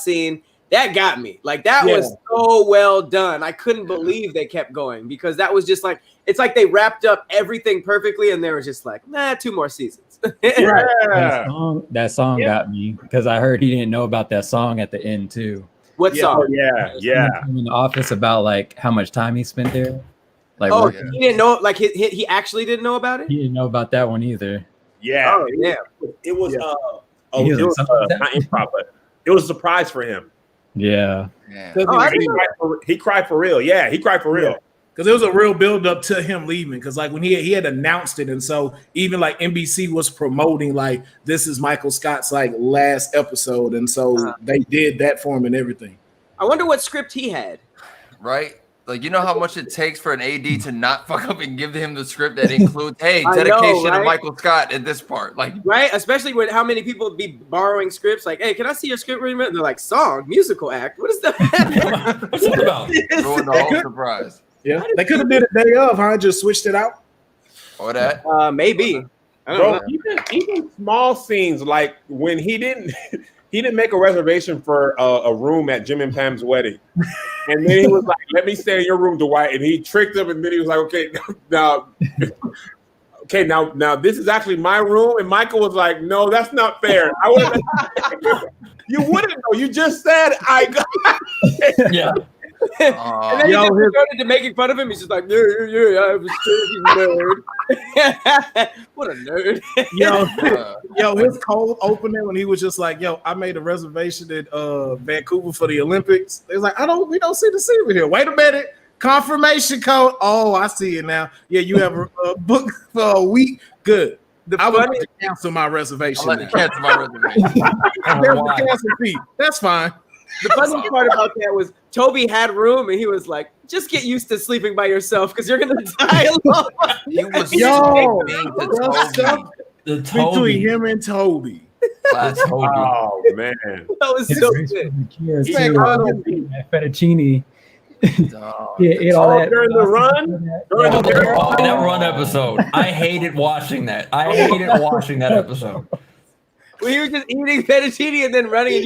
scene, that got me. Like that was so well done. I couldn't believe they kept going because that was just like it's like they wrapped up everything perfectly and they were just like, 2 more seasons. That song got me because I heard he didn't know about that song at the end too. What song? Yeah. In the office about like how much time he spent there. Like, he didn't know. Like he actually didn't know about it. He didn't know about that one either. Yeah. Oh yeah. It was not improv, but it was a surprise for him. Yeah. He cried for real. Yeah, he cried for real. Because it was a real build up to him leaving. Because like when he had announced it, and so even like NBC was promoting like this is Michael Scott's like last episode, and so they did that for him and everything. I wonder what script he had. Right. Like, you know how much it takes for an AD to not fuck up and give him the script that includes, hey, dedication to Michael Scott at this part. Like, right? Especially with how many people be borrowing scripts. Like, hey, can I see your script? And they're like, song, musical act. What is that? What's that about? Ruin the whole surprise. Yeah, they could have did a day of, huh? Just switched it out. Or that. Maybe. I don't know. Even small scenes like when he didn't make a reservation for a room at Jim and Pam's wedding. And then he was like, "Let me stay in your room, Dwight." And he tricked him, and then he was like, now this is actually my room. And Michael was like, "No, that's not fair. I would." You wouldn't know. You just said I got. Yeah. And then he just started to making fun of him. He's just like, yeah, I was a nerd. What a nerd. Yo, his cold opening when he was just like, yo, I made a reservation in Vancouver for the Olympics. They was like, we don't see the scene here. Wait a minute. Confirmation code. Oh, I see it now. Yeah, you have a book for a week. Good. I would like to cancel my reservation. I'd like to cancel my reservation. Cancel fee. That's fine. The funny part about that was Toby had room and he was like, just get used to sleeping by yourself because you're going to die alone. He was between him and Toby. Oh, man. That was so good. Fettuccine. During the run? That run episode. I hated watching that. Episode. When he was just eating fettuccine and then running, and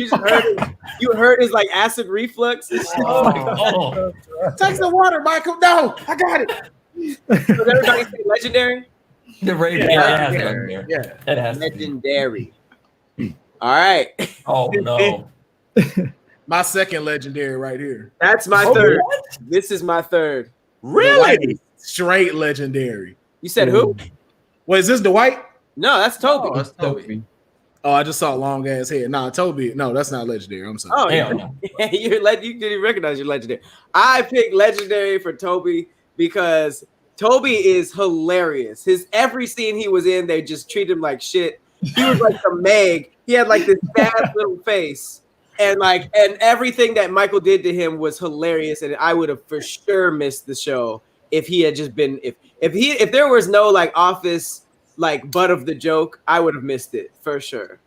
you heard his like acid reflux. Oh. Take the water, Michael. No, I got it. Does everybody say legendary? The radio. Yeah. It has legendary. All right. Oh no. My second legendary right here. That's my third. What? This is my third. Really? Straight legendary. You said who? Wait, is this Dwight? No, that's Toby. Oh, that's Toby. Oh, I just saw long ass hair. Nah, Toby. No, that's not legendary. I'm sorry. Oh, yeah. You didn't recognize your legendary. I picked legendary for Toby because Toby is hilarious. His every scene he was in, they just treat him like shit. He was like the Meg. He had like this sad little face. And everything that Michael did to him was hilarious. And I would have for sure missed the show if he had just been if there was no like Office like butt of the joke, I would have missed it for sure.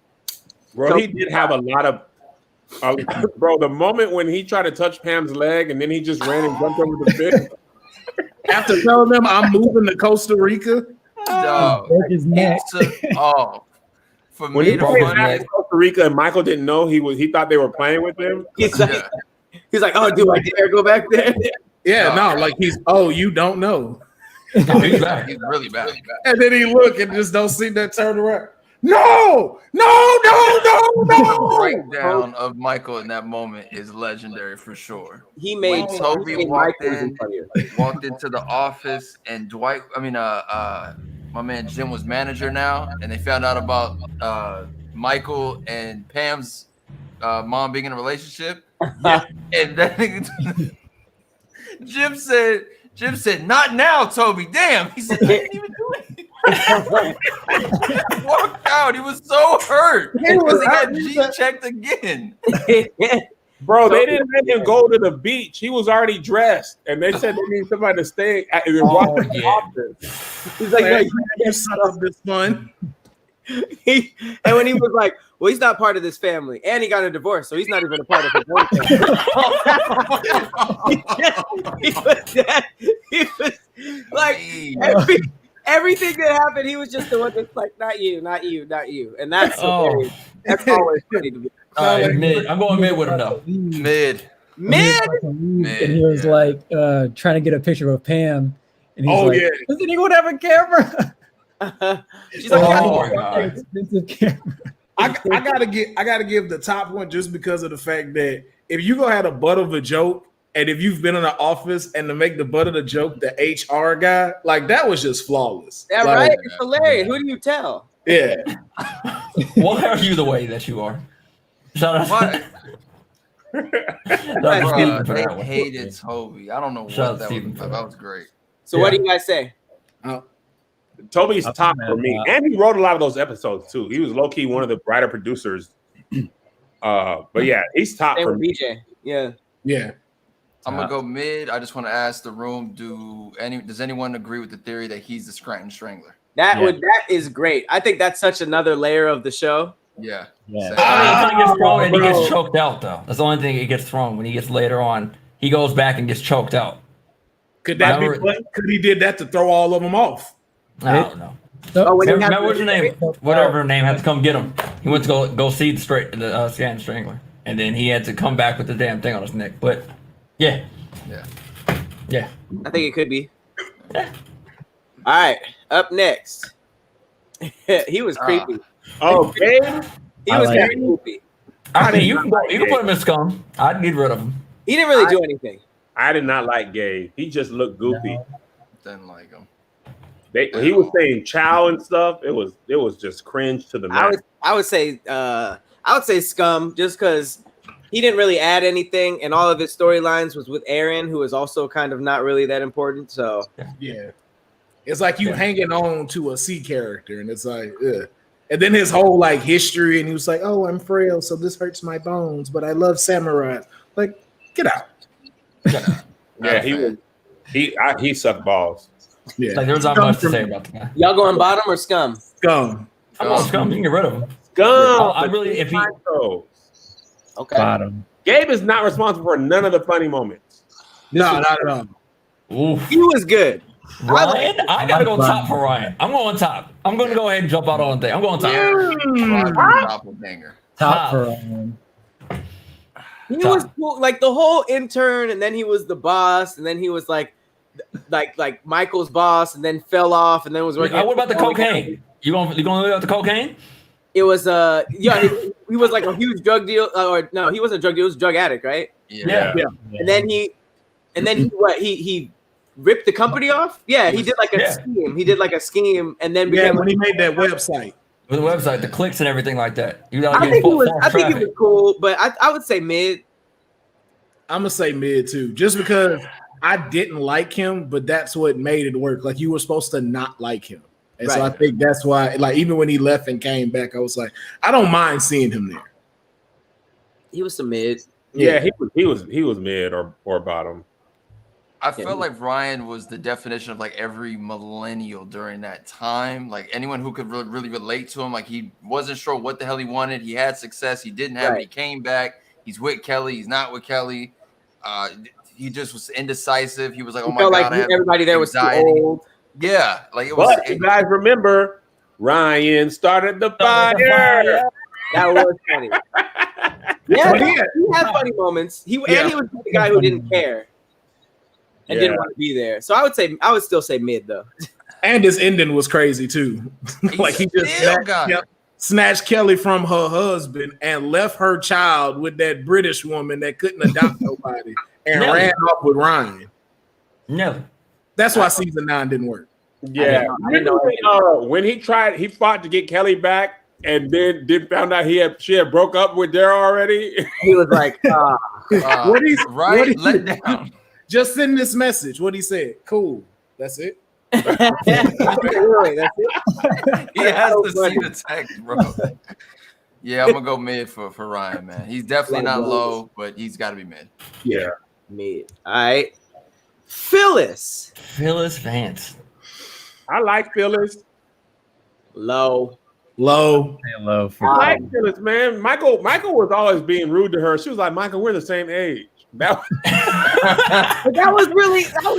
Bro, he did have a lot of bro, the moment when he tried to touch Pam's leg and then he just ran and jumped over the bed. After telling them I'm moving to Costa Rica. His neck. For when me, he played Costa Rica and Michael didn't know he thought they were playing with him. He's like, oh, do I dare go back there? Yeah, like you don't know. He's bad. He's really bad. And then he look and just don't see that turn around. No. The breakdown of Michael in that moment is legendary for sure. He made Toby walked into the office and Dwight. My man Jim was manager now, and they found out about Michael and Pam's mom being in a relationship. Yeah. And then Jim said, "Not now, Toby." Damn, he said, "I didn't even do it." He walked out. He was so hurt because he got G-checked again. Bro, they didn't let him go to the beach. He was already dressed, and they said they need somebody to stay and watch the office. He's like, you son of this fun. And when he was like, well, he's not part of this family, and he got a divorce, so he's not even a part of his own family. He was like, everything that happened, he was just the one that's like, not you. And that's hilarious. That's always funny to me. All right, mid. I'm going mid with him though. Mid. And he was like trying to get a picture of Pam. And he's like, does anyone have a camera? She's like, oh my God. Expensive camera. I gotta give the top one just because of the fact that if you gonna have a butt of a joke, and if you've been in the office and to make the butt of the joke the HR guy, like that was just flawless. Yeah, like, right. It's hilarious. Who do you tell? Yeah. Why are you the way that you are? Shout out. They hated Toby. I don't know what that was. That was great. So what do you guys say? Toby's top for me, and he wrote a lot of those episodes too. He was low key one of the brighter producers. But yeah, he's top for me. BJ. Yeah. I'm gonna go mid. I just want to ask the room: does anyone agree with the theory that he's the Scranton Strangler? That is great. I think that's such another layer of the show. Yeah. He gets thrown and he gets choked out though. That's the only thing he gets thrown when he gets later on. He goes back and gets choked out. Could that be? Could he did that to throw all of them off? I don't know. Remember what's your name? Whatever her name had to come get him. He went to go see the Scranton Strangler, and then he had to come back with the damn thing on his neck. But yeah. I think it could be. All right, up next. He was creepy. Gabe? He was very creepy. I mean, you can put him in scum. I'd get rid of him. He didn't really do anything. I did not like Gabe. He just looked goofy. No. Didn't like him. He was saying "chow" and stuff. It was just cringe to the max. I would say Scum, just because he didn't really add anything, and all of his storylines was with Aaron, who is also kind of not really that important. So yeah, it's like you hanging on to a C character, and it's like, ugh. And then his whole like history, and he was like, "Oh, I'm frail, so this hurts my bones, but I love samurai." Like, get out. Yeah, he sucked balls. Yeah, Like, there's not much to say about the guy. y'all going bottom or Scum? Scum. I'm on Scum. You can get rid of him. Scum. I really, if he, Okay. Bottom. Gabe is not responsible for none of the funny moments. No, not at all. oof. He was good. Ryan, I gotta go top for Ryan. I'm going top. I'm going to go ahead and jump out on the thing. I'm going top. Doppelganger. Top for Ryan. He was cool. Like the whole intern, and then he was the boss, and then he was like Michael's boss, and then fell off, and then was working. What about the cocaine? You gonna leave out the cocaine? It was he was like a huge drug deal, or no, he wasn't a drug dealer, he was a drug addict, right? Yeah. And then he ripped the company off. Yeah, he did like a scheme. He did like a scheme, and then when he made that website. With the website, the clicks and everything like that. I think he was cool, but I would say mid. I'm gonna say mid too, just because I didn't like him, but that's what made it work. Like, you were supposed to not like him, and so I think that's why. Like, even when he left and came back, I was like, I don't mind seeing him there. He was some mid. Yeah, he was mid or bottom. I felt like Ryan was the definition of like every millennial during that time. Like, anyone who could really relate to him. Like, he wasn't sure what the hell he wanted. He had success. He didn't have it. He came back. He's with Kelly. He's not with Kelly. He just was indecisive. He was like, "Oh my god!" Like everybody there was too old. Yeah, like it was. But you guys remember, Ryan started the fire. That was funny. Yeah, he had funny moments. And he was the guy who didn't care and didn't want to be there. So I would still say mid though. And his ending was crazy too. Like, he just snatched Kelly from her husband and left her child with that British woman that couldn't adopt nobody and ran off with Ryan. No. That's why season 9 didn't work. Yeah. When he fought to get Kelly back, and then found out she had broke up with Darryl already. He was like, let down. Just send this message. What he said. Cool. That's it. He has to see the text, bro. Yeah, I'm gonna go mid for Ryan, man. He's definitely not low, but he's got to be mid. Yeah, mid. All right, Phyllis Vance. I like Phyllis. Low. I like Phyllis, man. Michael was always being rude to her. She was like, "Michael, we're the same age." That was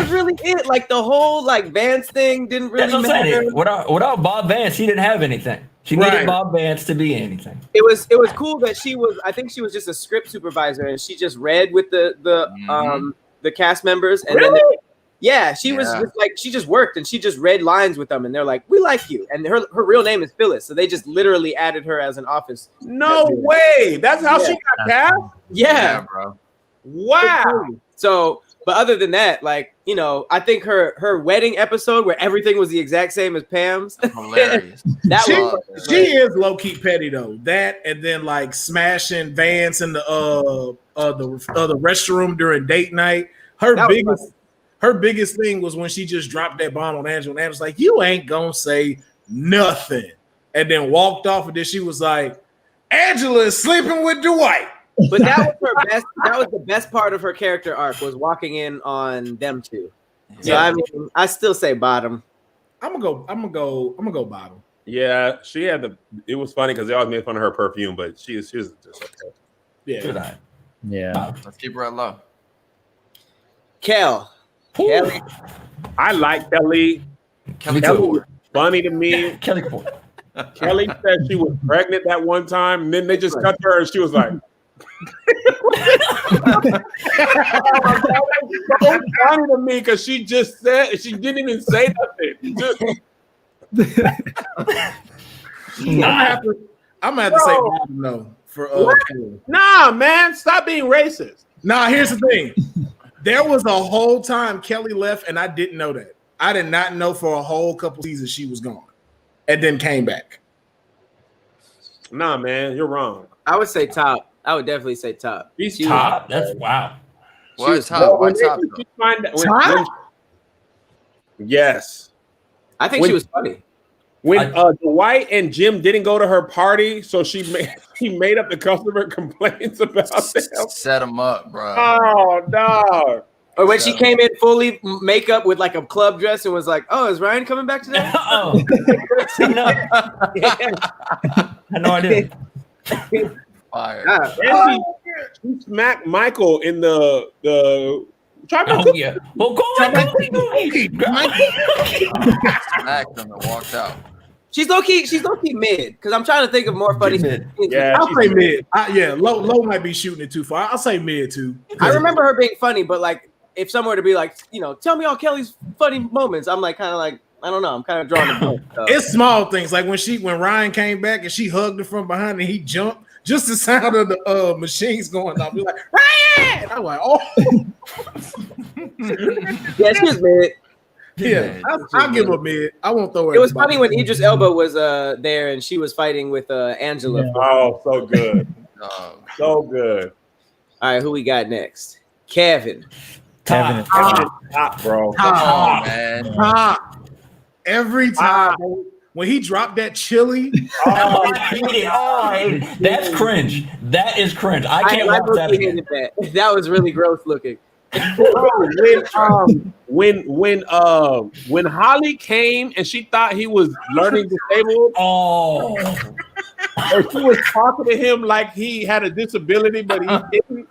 really it. Like, the whole like Vance thing didn't really matter. Without Bob Vance, she didn't have anything. She needed Bob Vance to be anything. It was cool that I think she was just a script supervisor, and she just read with the cast members, and then she was just like, she just worked and she just read lines with them, and they're like, "We like you," and her real name is Phyllis, so they just literally added her as an office. No way, that's how she got cast. Yeah, bro. Wow. So, but other than that, like, I think her wedding episode where everything was the exact same as Pam's. Hilarious. She is low key petty though. That, and then like smashing Vance in the restroom during date night. Her biggest thing was when she just dropped that bomb on Angela, and Angela's like, "You ain't gonna say nothing," and then walked off, and then she was like, "Angela is sleeping with Dwight." But that was her best. That was the best part of her character arc, was walking in on them two. So I mean, I still say bottom. I'm gonna go bottom. Yeah, she had it was funny because they always made fun of her perfume, but she was just okay. Yeah. Yeah. Let's keep her at low. Kelly. I like Kelly. Kelly was funny to me. Kelly said she was pregnant that one time, and then they just cut her, and she was like, so funny to me because she just said, she didn't even say nothing. I'm gonna have to say no for nah, man, stop being racist. Nah, here's the thing. There was a whole time Kelly left, and I didn't know that. I did not know for a whole couple seasons she was gone, and then came back. Nah, man, you're wrong. I would say top. I would definitely say top. She's top. That's wow. What top? What top? Yes. I think she was funny. When Dwight and Jim didn't go to her party, so he made up the customer complaints about them. Set them up, bro. Oh, no. Or when she came in fully makeup with like a club dress and was like, "Oh, is Ryan coming back today?" Oh, no. I had no idea. Fire. She smacked Michael in the. Oh yeah. Well, go on. Smacked him and walked out. She's low key mid because I'm trying to think of more funny. Yeah, I'll say mid. Low might be shooting it too far. I'll say mid too. I remember her being funny, but like if someone were to be like, tell me all Kelly's funny moments, I'm like kind of like I don't know. I'm kind of drawing the blank. So. It's small things like when Ryan came back and she hugged her from behind and he jumped. Just the sound of the machines going off. You're like, Ryan! I'm like, oh. Yeah, she was mid. Yeah, I'll give her mid. I won't throw her. It was funny when Idris Elba was there and she was fighting with Angela. Yeah. Oh, so good. So good. All right, who we got next? Kevin. Top, bro. Top, man. Top. Every time. When he dropped that chili, that's cringe. That is cringe. I can't watch that again. That was really gross looking. When Holly came and she thought he was learning disabled, or she was talking to him like he had a disability, but he didn't,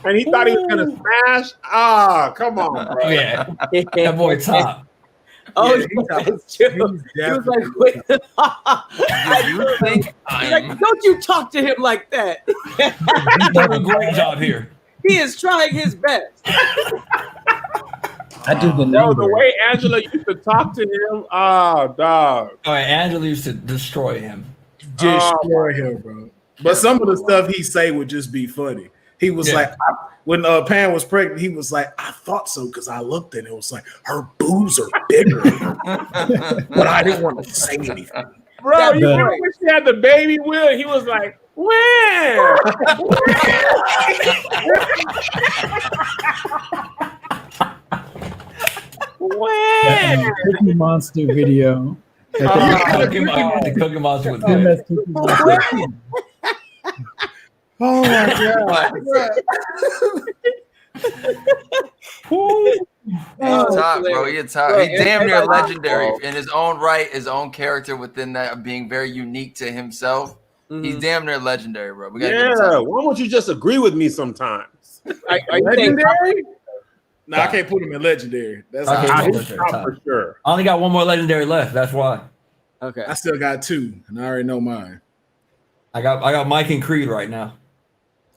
and he thought he was gonna smash. Come on, bro. Yeah, that boy top. Oh, yeah, that's true. He was like, wait. You think like, don't you talk to him like that. He's doing a great job here. He is trying his best. I do the the way Angela used to talk to him, dog. All right, Angela used to destroy him. Destroy him, bro. But some of the stuff he say would just be funny. He was like, when Pam was pregnant, he was like, I thought so because I looked and it was like her boobs are bigger, but I didn't want to say anything. Bro, you remember when she had the baby Will? He was like, where? Where? Cookie Monster video. The Cookie Monster was good. Oh my god. He's top, bro. He's top. He's damn near legendary in his own right, his own character within that being very unique to himself. Mm-hmm. He's damn near legendary, bro. We gotta why won't you just agree with me sometimes? Are you legendary? No, I can't put him in legendary. That's top for sure. I only got one more legendary left. That's why. Okay. I still got two, and I already know mine. I got Mike and Creed right now.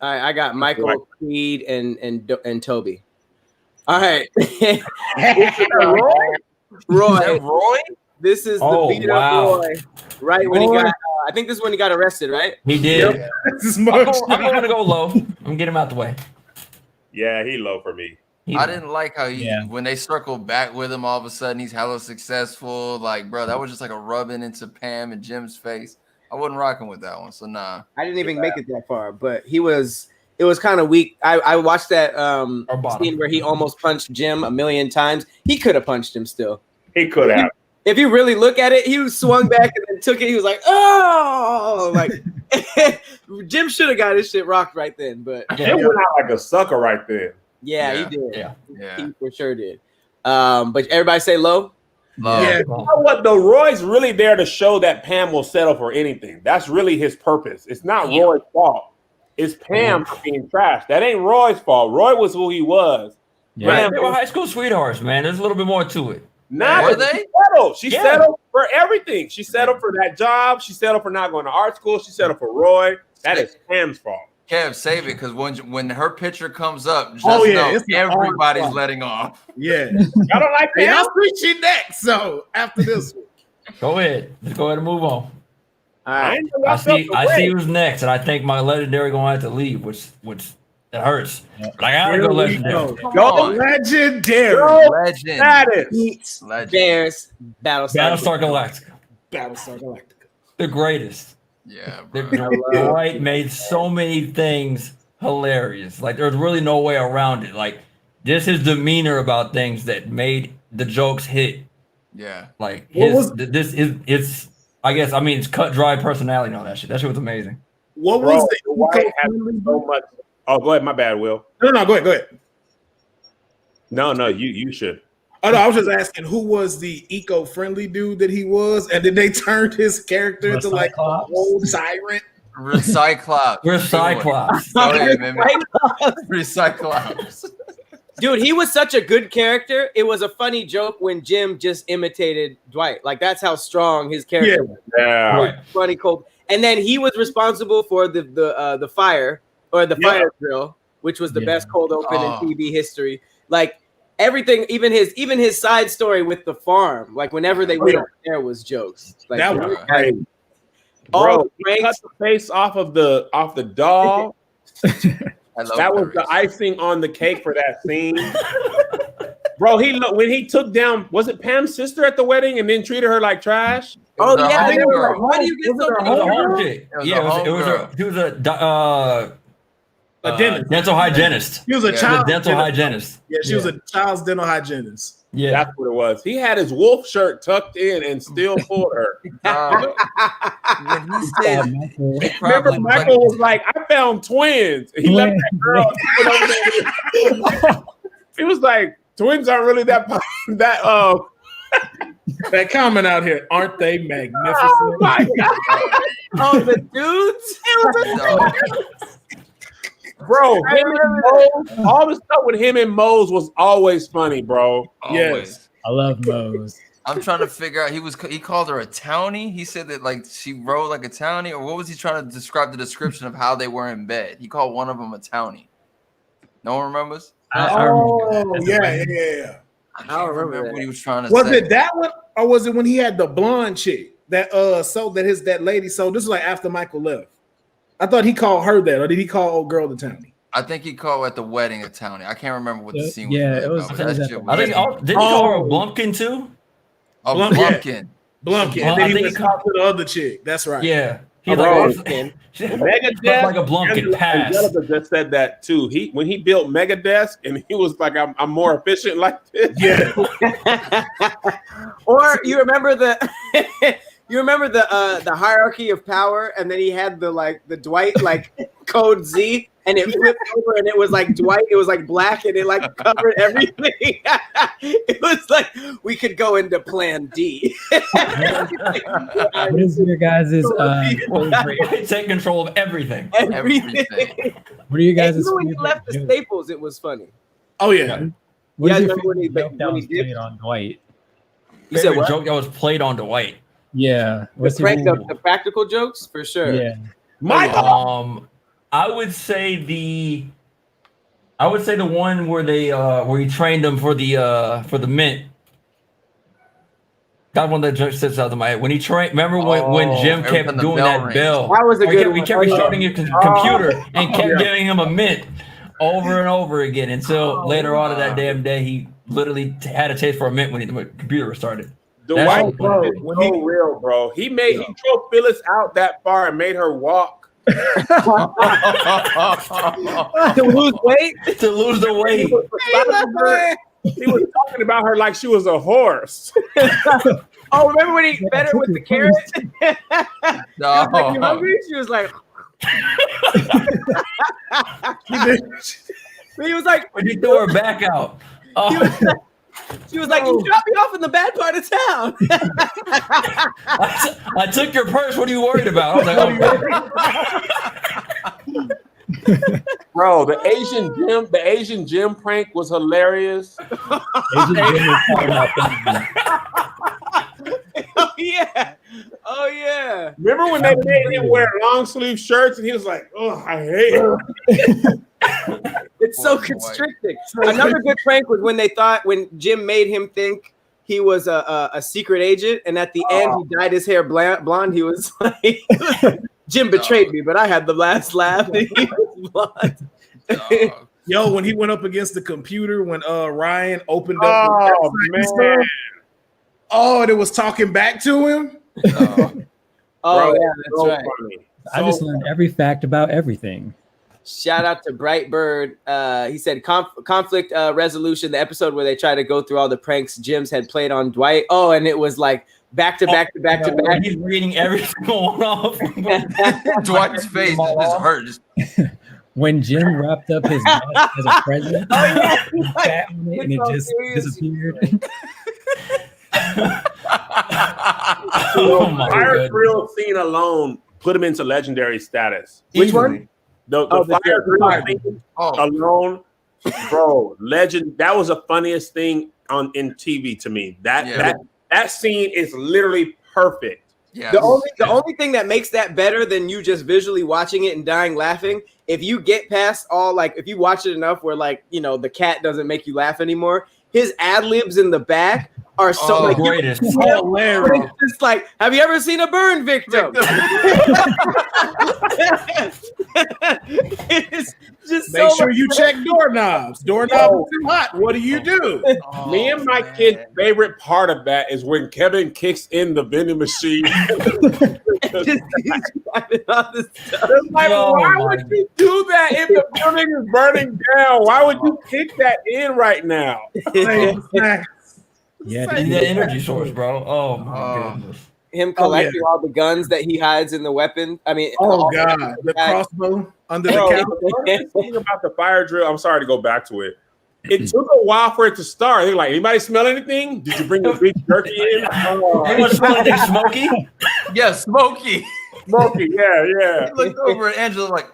All right, I got Michael, Creed, and Toby. All right. Roy. This is the beat up Roy. Right when he got, I think this is when he got arrested, right? He did. Yep. I'm gonna go low. I'm gonna get him out the way. Yeah, he low for me. I didn't like how when they circled back with him, all of a sudden he's hella successful. Like, bro, that was just like a rubbing into Pam and Jim's face. I wasn't rocking with that one, so nah. I didn't even make it that far, but it was kind of weak. I watched that scene where he almost punched Jim a million times. He could have punched him still. He could have. If you really look at it, he was swung back and then took it. He was like, oh, like Jim should have got his shit rocked right then. But Jim went out like a sucker right there. Yeah, he did. Yeah. He for sure did. But everybody say low. Yeah. You know what? Though Roy's really there to show that Pam will settle for anything. That's really his purpose. It's not Roy's fault. It's Pam for being trashed. That ain't Roy's fault. Roy was who he was. Yeah. They were high school sweethearts, man. There's a little bit more to it. Were they? She settled for everything. She settled for that job. She settled for not going to art school. She settled for Roy. That is Pam's fault. Kev, save it because when her picture comes up, just know everybody's letting off. Yeah. Y'all don't like Pam? I'll switch it next. So after this one. Go ahead. Let's go ahead and move on. All right. I see who's next, and I think my legendary gonna have to leave, which It hurts. But I gotta go legendary. Go legendary. Legend. Beats Bears Battlestar Galactica. Battlestar Galactica. The greatest. Yeah, Dwight made so many things hilarious. Like there's really no way around it. Like just his demeanor about things that made the jokes hit. Yeah. Like it's cut dry personality and all that shit. That shit was amazing. What was the Dwight had so much? Oh, go ahead. My bad, Will. No, go ahead. No, you should. Oh no, I was just asking who was the eco-friendly dude that he was, and did they turn his character into like a whole tyrant? Recyclops. Recyclops. Dude, he was such a good character. It was a funny joke when Jim just imitated Dwight. Like that's how strong his character was. Yeah. Right. Funny, cold. And then he was responsible for the fire or the fire drill, which was the best cold open in TV history. Like everything, even his side story with the farm. Like whenever they went up there was jokes. Like that was great. Bro, he cut the face off the dog. That was the icing on the cake for that scene. Bro, when he took down, was it Pam's sister at the wedding and then treated her like trash? Oh yeah, why do you get so He was a dental hygienist. He was a child dental hygienist. Yeah, she was a child's dental hygienist. Yeah, that's what it was. He had his wolf shirt tucked in and still pulled her. When he said, remember, Michael was like, "I found twins." He left that girl. He was like, "Twins aren't really that." That comment out here, aren't they magnificent? Oh my god! Oh, the dudes. Bro, all the stuff with him and Mose was always funny, bro. Yes, I love Mose. I'm trying to figure out. He called her a townie. He said that like she rode like a townie, or what was he trying to describe the description of how they were in bed? He called one of them a townie. No one remembers. I remember. Yeah. I don't remember what he was trying to say. Was it that one, or was it when he had the blonde chick that that lady? So this is like after Michael left. I thought he called her that, or did he call old girl the townie? I think he called at the wedding at Townie. I can't remember what the scene was. Yeah, it was. Didn't he call her a Blumpkin too? Oh, Blumpkin. Blumpkin. And then he was talking to the other chick. That's right. Yeah. He Megadeth, like a Blumpkin pass. Angelica just said that too. When he built Megadesk, and he was like, "I'm more efficient like this." Yeah. Or you remember the hierarchy of power, and then he had the Dwight code Z, and it flipped over, and it was like Dwight. It was like black, and it like covered everything. It was like we could go into Plan D. What is your guys' take control of everything? Everything. What are you guys'? Even when he left the Staples, it was funny. Oh yeah. What is your when he played on Dwight? You said what? Joke that was played on Dwight. Yeah. The practical jokes for sure. Yeah. Michael. I would say the one where where he trained them for the mint. That one that just sits out of my head. When he trained, remember when Jim kept doing that bell? That was a good one. He kept restarting his computer and kept giving him a mint over and over again until later on in that damn day he literally had a taste for a mint when the computer restarted. Dwight is so real, bro. He drove Phyllis out that far and made her walk. To lose weight? To lose the weight. He was talking about her like she was a horse. Oh, remember when he fed her with the carrots? No. Like, you hungry? She was like, he was like, when you threw her back out. She was like, you dropped me off in the bad part of town. I took your purse. What are you worried about? I was like, bro, the Asian Jim prank was hilarious. Oh yeah. Remember when they made him wear long sleeve shirts and he was like, "Oh, I hate it." It's so constricting. Another good prank was when Jim made him think he was a secret agent, and at the end he dyed his hair blonde. He was like, Jim betrayed me, but I had the last laugh. And he was blonde. Yo, when he went up against the computer, when Ryan opened up, man. And it was talking back to him. Oh, yeah, that's so right. funny. I just learned every fact about everything. Shout out to Brightbird. He said conflict resolution, the episode where they try to go through all the pranks Jim's had played on Dwight. Oh, and it was like back to back. He's reading every single one off. Dwight's face just hurt. When Jim wrapped up his mask as a present, and it just disappeared. Fire drill scene alone put him into legendary status. Which one? The fire drill scene alone, bro, legend. That was the funniest thing in TV to me. That scene is literally perfect. Yeah. The only thing that makes that better than you just visually watching it and dying laughing, if you get past all, like, if you watch it enough where, like, you know, the cat doesn't make you laugh anymore, his ad libs in the back are so like greatest. Hilarious. It's just like, have you ever seen a burn victim? It's just make sure you check doorknobs. Doorknobs are too hot. What do you do? Me and my kid's favorite part of that is when Kevin kicks in the vending machine. Why would you do that if the building is burning down? Why would you kick that in right now? Yeah, the energy source, bro. Oh my goodness. Him collecting all the guns that he hides in the weapon. I mean, God, the crossbow under the couch. The thing about the fire drill, I'm sorry to go back to it. It took a while for it to start. They're like, anybody smell anything? Did you bring the beef jerky in? Anyone smell anything smoky? Yeah, smoky. Smoky, yeah. He looked over at Angela like,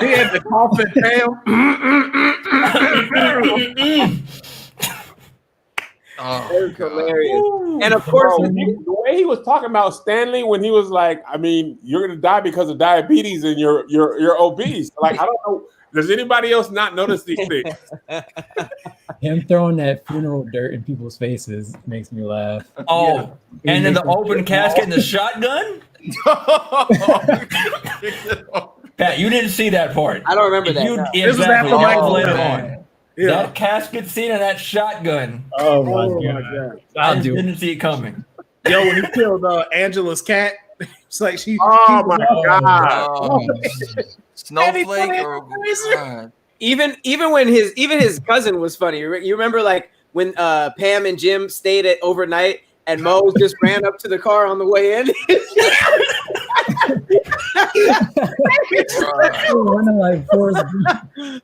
he had the coffin tail. It's hilarious. And of course, the way he was talking about Stanley when he was like, I mean, you're gonna die because of diabetes and you're obese. Like, I don't know. Does anybody else not notice these things? Him throwing that funeral dirt in people's faces makes me laugh. Oh, and then the open casket and the shotgun? Pat, you didn't see that part. I don't remember that. This was after later on. Yeah. That casket scene and that shotgun. Oh my god! I didn't see it coming. Yo, when he killed Angela's cat, it's like she. Oh my god! Snowflake or even when his cousin was funny. You remember like when Pam and Jim stayed at overnight and Mo just ran up to the car on the way in.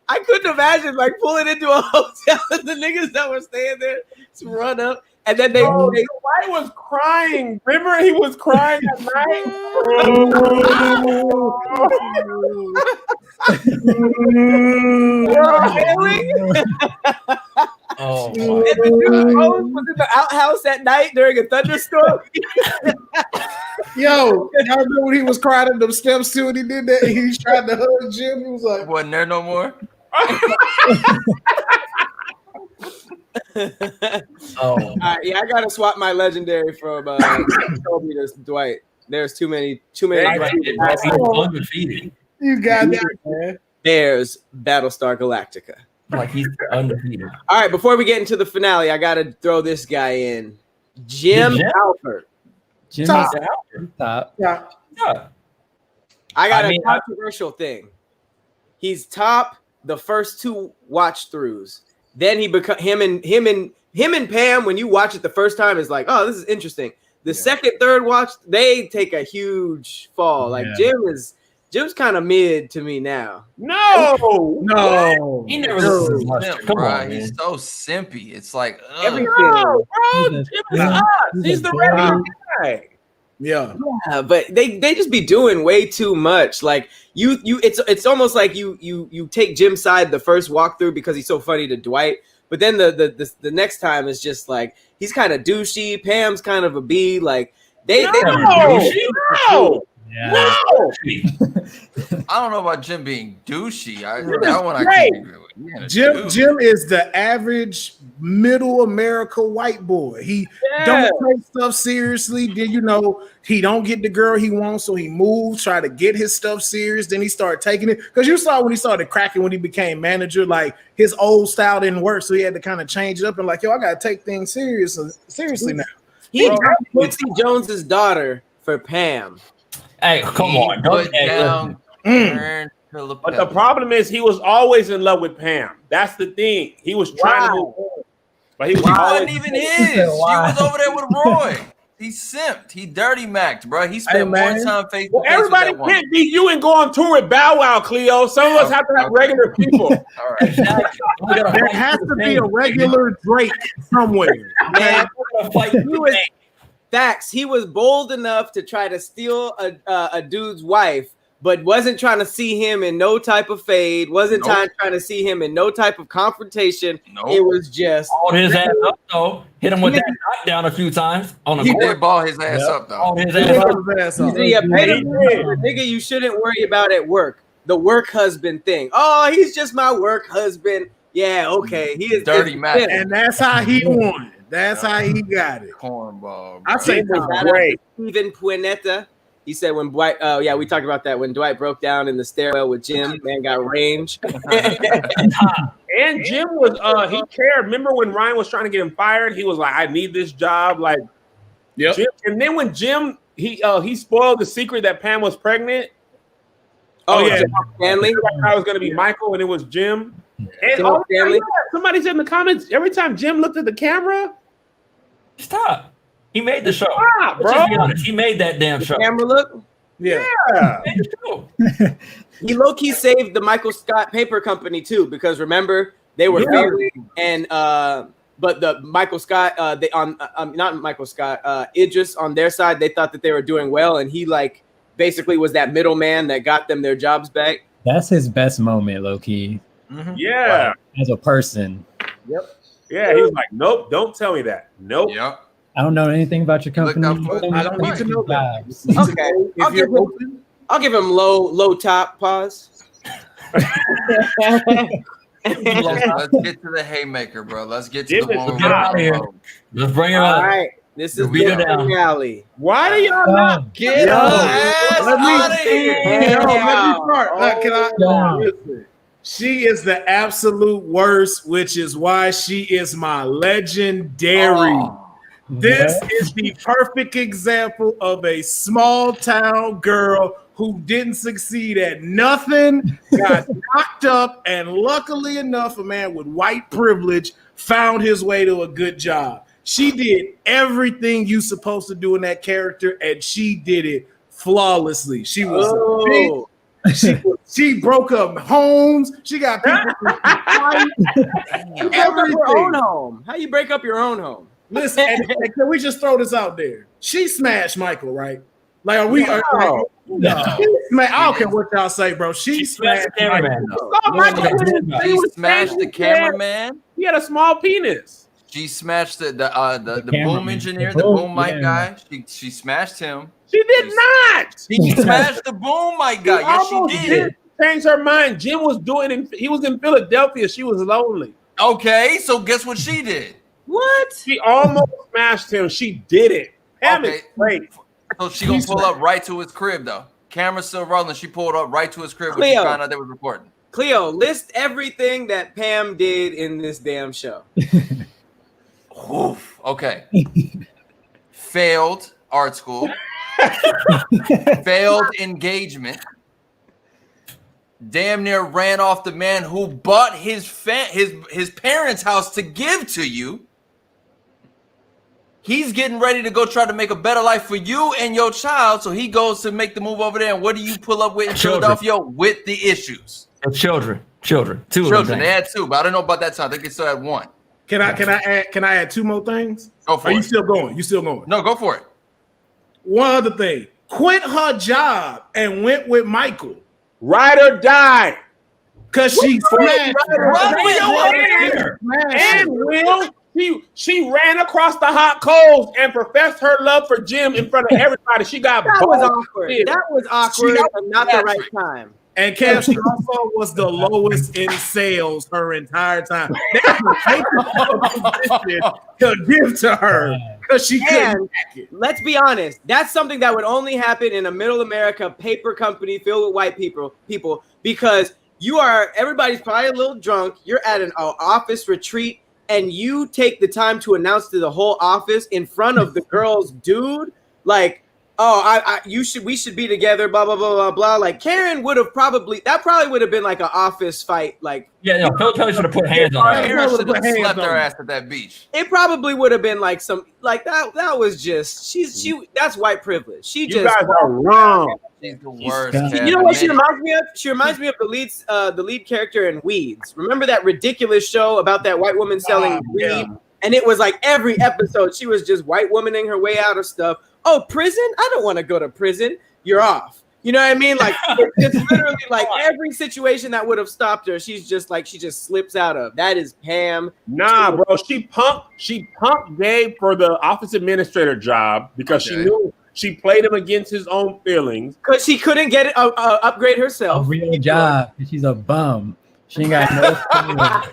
I couldn't imagine like pulling into a hotel and the niggas that were staying there to run up and then they Dwight was crying. Remember he was crying at night. Oh, and the dude was in the outhouse at night during a thunderstorm. Yo, y'all remember when he was crying up them steps too and he did that? He tried to hug Jim. He was like, wasn't there no more? All right, yeah, I gotta swap my legendary from Toby to Dwight. There's too many. Undefeated. You got that, man. There's Battlestar Galactica. Like he's undefeated. All right, before we get into the finale, I gotta throw this guy in, Jim Halpert. Jim top. Yeah. I got a controversial thing. He's top the first two watch throughs. Then he become him and Pam. When you watch it the first time, is like, oh, this is interesting. The second, third watch, they take a huge fall. Like Jim's kind of mid to me now. No. He never listens much. Come on, man. He's so simpy. It's like Everything. Bro, Jim is us. He's the regular guy. Yeah, but they just be doing way too much. Like it's almost like you take Jim's side the first walkthrough because he's so funny to Dwight, but then the next time is just like he's kind of douchey. Pam's kind of a B. Like they No. Yeah. I don't know about Jim being douchey. That one I can't agree with. Jim is the average middle America white boy. He don't take stuff seriously. Then he don't get the girl he wants, so he moves, try to get his stuff serious. Then he started taking it because you saw when he started cracking when he became manager, like his old style didn't work, so he had to kind of change it up and like, yo, I gotta take things seriously now. He Quincy Jones's daughter for Pam. Hey, come on, put down. But the problem is he was always in love with Pam. That's the thing. He was trying to do, but he wasn't even his. She was over there with Roy. He simped. He dirty macked, bro. He spent more time face to face. Everybody can't be you and go on tour with Bow Wow, Khleo. Some of us have to have regular people. All right. There has to be a regular Drake somewhere. Man, facts. He was bold enough to try to steal a dude's wife, but wasn't trying to see him in no type of fade, wasn't trying to see him in no type of confrontation. It was just hold his ass up though. Hit him with that knockdown a few times on the court. He did ball his ass up though. Hold his ass up. Yeah, nigga, you shouldn't worry about at work. The work husband thing. Oh, he's just my work husband. Yeah, okay. He is dirty man. And that's how he won. That's how he got it. Cornball. I say great. Steven Puenetta. He said when Dwight, we talked about that when Dwight broke down in the stairwell with Jim, man got range. And Jim was he cared. Remember when Ryan was trying to get him fired? He was like, I need this job. Like, yep. Jim, and then when Jim he spoiled the secret that Pam was pregnant. Oh yeah, Stanley. I was gonna be Michael and it was Jim. And somebody said in the comments, every time Jim looked at the camera, stop. He made the show. Stop, bro. Be honest, he made that damn show. Camera look. Yeah. He low-key saved the Michael Scott Paper Company too, because remember they were family and but the Michael Scott not Michael Scott Idris on their side, they thought that they were doing well, and he like basically was that middleman that got them their jobs back. That's his best moment, low-key. Mm-hmm. Yeah. As a person. Yep. Yeah, he was like, nope, don't tell me that. Nope. Yep. I don't know anything about your company. I don't need to know that. Okay. I'll give him low top pause. Let's get to the haymaker, bro. Let's get to the one. Get out of here. Let's bring him out. All right. This is the finale. Why do y'all not get ass out of here? Let me start. Can I? Listen. She is the absolute worst, which is why she is my legendary. This is the perfect example of a small town girl who didn't succeed at nothing, got knocked up, and luckily enough, a man with white privilege found his way to a good job. She did everything you're supposed to do in that character, and she did it flawlessly. She was she broke up homes. She got people her own home. How you break up your own home? Listen, and can we just throw this out there? She smashed Michael, right? Like, are we? No. I don't care what y'all say, bro. She smashed the cameraman. She smashed the cameraman. He had a small penis. She smashed the boom engineer, the boom mic guy. She smashed him. She did not. She smashed the boom mic guy. Yes, she did. Changed her mind. Jim was he was in Philadelphia. She was lonely. Okay, so guess what she did? What? She almost smashed him. She did it. Okay. Great. So she gonna pull up right to his crib though. Camera's still rolling. She pulled up right to his crib when she found out they were recording. Khleo, list everything that Pam did in this damn show. Oof. Okay. Failed art school. Failed engagement. Damn near ran off the man who bought his parents' house to give to you. He's getting ready to go try to make a better life for you and your child, so he goes to make the move over there. And what do you pull up with in Philadelphia? With the issues. Children. Two children. They had two, but I don't know about that time. I think they still had one. Can I add two more things? Go for it. Are you still going? You still going? No, go for it. One other thing. Quit her job and went with Michael. Ride or die. Because she smashed and Will. She ran across the hot coals and professed her love for Jim in front of everybody. She got that was awkward. That was awkward and not the right time. And Cam, she also was the lowest in sales her entire time. That's a position to give to her because she couldn't hack it. Let's be honest. That's something that would only happen in a middle America paper company filled with white people because everybody's probably a little drunk. You're at an office retreat and you take the time to announce to the whole office in front of the girl's dude, like, we should be together, blah, blah, blah, blah, blah. Like Karen would have probably would have been like an office fight. Like, Phil probably should have put hands on her. Karen should have slapped her ass at that beach. It probably would have been like that was just, that's white privilege. You guys are wrong. She's the worst. You know what she reminds me of? She reminds me of the lead character in Weeds. Remember that ridiculous show about that white woman selling weed? Yeah. And it was like every episode, she was just white womaning her way out of stuff. Oh, prison? I don't want to go to prison. You're off. You know what I mean? Like it's literally like every situation that would have stopped her, she just slips out of. That is Pam. Nah, bro. She punked Gabe for the office administrator job because she knew she played him against his own feelings. Because she couldn't get it upgrade herself. A real job. She's a bum. She ain't got no skills.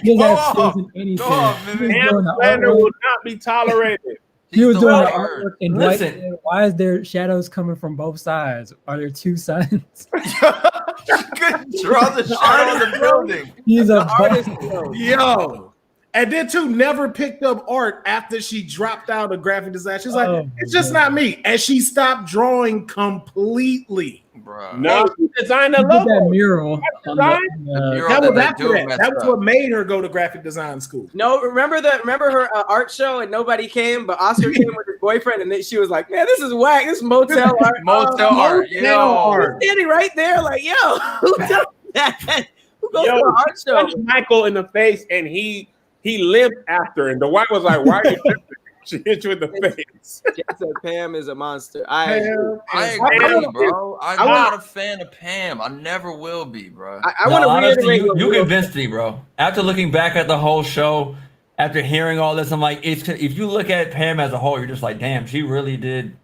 She doesn't have skills in anything. Pam slander will not be tolerated. He was doing the artwork and listen, why is there shadows coming from both sides? Are there two suns? She couldn't draw the shadow of the building. He's a artist. Yo. And then too, never picked up art after she dropped out of graphic design. She's like, it's just not me. And she stopped drawing completely. Bro. No, she designed a logo. That mural. That was after that. That was what made her go to graphic design school. No, remember her art show and nobody came, but Oscar came with his boyfriend, and then she was like, "Man, this is whack. This is motel art. Motel art. Yo, standing right there, like, yo, who does that? Who goes to an art show?" Punched Michael in the face, and he limped after, and the wife was like, "Why are you limping?" She hit you in the face. Jeff said Pam is a monster. I agree, bro. I'm not a fan of Pam. I never will be, bro. I want to reiterate. You convinced me, bro. After looking back at the whole show, after hearing all this, I'm like, if you look at Pam as a whole, you're just like, damn, she really didn't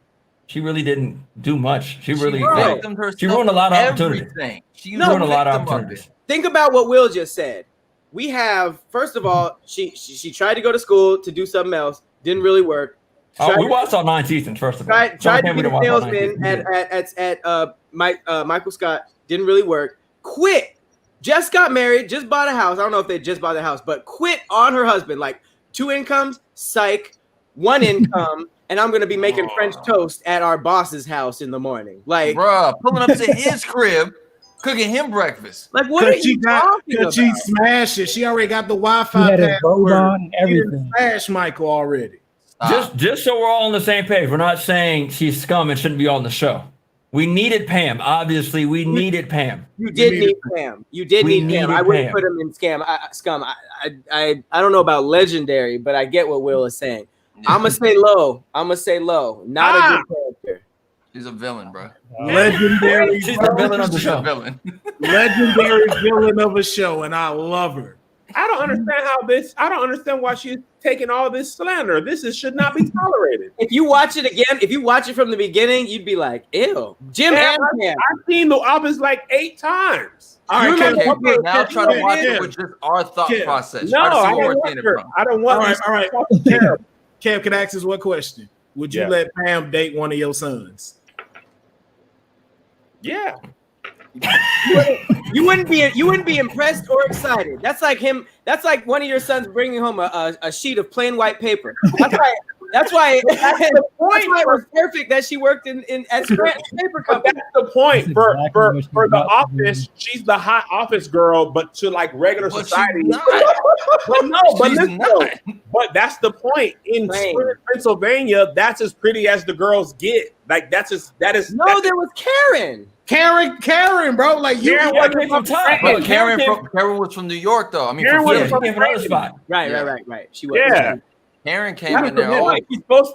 do much. She ruined a lot of opportunities. She ruined a lot of opportunities. Think about what Will just said. We have, first of all, she tried to go to school to do something else. Didn't really work. We watched all 9 seasons, first of all. Tried to be a salesman at Michael Scott. Didn't really work. Quit. Just got married. Just bought a house. I don't know if they just bought the house, but quit on her husband. Like 2 incomes, psych. 1 income, and I'm going to be making French toast at our boss's house in the morning. Like, bruh, pulling up to his crib, cooking him breakfast. Like, what are you talking about? She smashed it. She already got the Wi-Fi password and everything. Smash Michael already. Just so we're all on the same page, we're not saying she's scum and shouldn't be on the show. We needed Pam. Obviously, we needed Pam. You did need Pam. You did need Pam. I wouldn't put him in scum. I don't know about legendary, but I get what Will is saying. I'm gonna say low. Not a good character. She's a villain, bro. Legendary. She's the villain of the show. Legendary villain of a show, and I love her. I don't understand why she's taking all this slander. This should not be tolerated. If you watch it again, if you watch it from the beginning, you'd be like, ew. Jim and Pam. I've seen The Office like 8 times. All right, now try to watch it with just our thought process. No, I don't want. All right. Cam, can I ask this one question? Would you let Pam date one of your sons? Yeah. You wouldn't be impressed or excited. That's like him. That's like one of your sons bringing home a sheet of plain white paper. That's why it was perfect that she worked in at Scranton Paper Company. That's the point. For the office, she's the hot office girl, but to like regular society. But that's the point. In Pennsylvania, that's as pretty as the girls get. Like that is. No, there was Karen. Karen, bro. Like Karen was from New York, though. I mean, Karen was from another spot. Right. She was. Yeah. Karen came in there.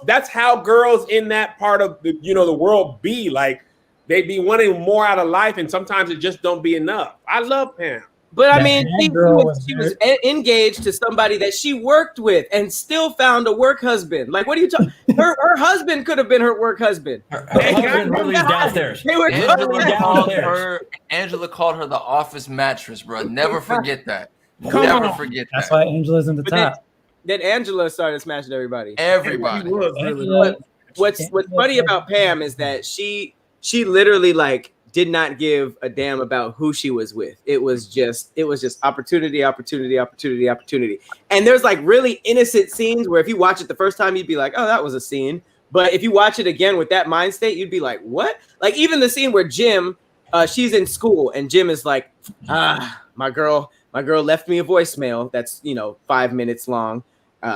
That's how girls in that part of the world be. Like they be wanting more out of life, and sometimes it just don't be enough. I love Pam. But I mean, she was engaged to somebody that she worked with and still found a work husband. Like, what are you talking? Her husband could have been her work husband. Her husband really is downstairs. Angela called her the office mattress, bro. Never forget that. Never forget that. That's why Angela's in the top. Then Angela started smashing everybody. Everybody. What's funny about Pam is that she literally like did not give a damn about who she was with. It was just opportunity. And there's like really innocent scenes where if you watch it the first time, you'd be like, oh, that was a scene. But if you watch it again with that mind state, you'd be like, what? Like even the scene where Jim, she's in school and Jim is like, my girl left me a voicemail that's 5 minutes long.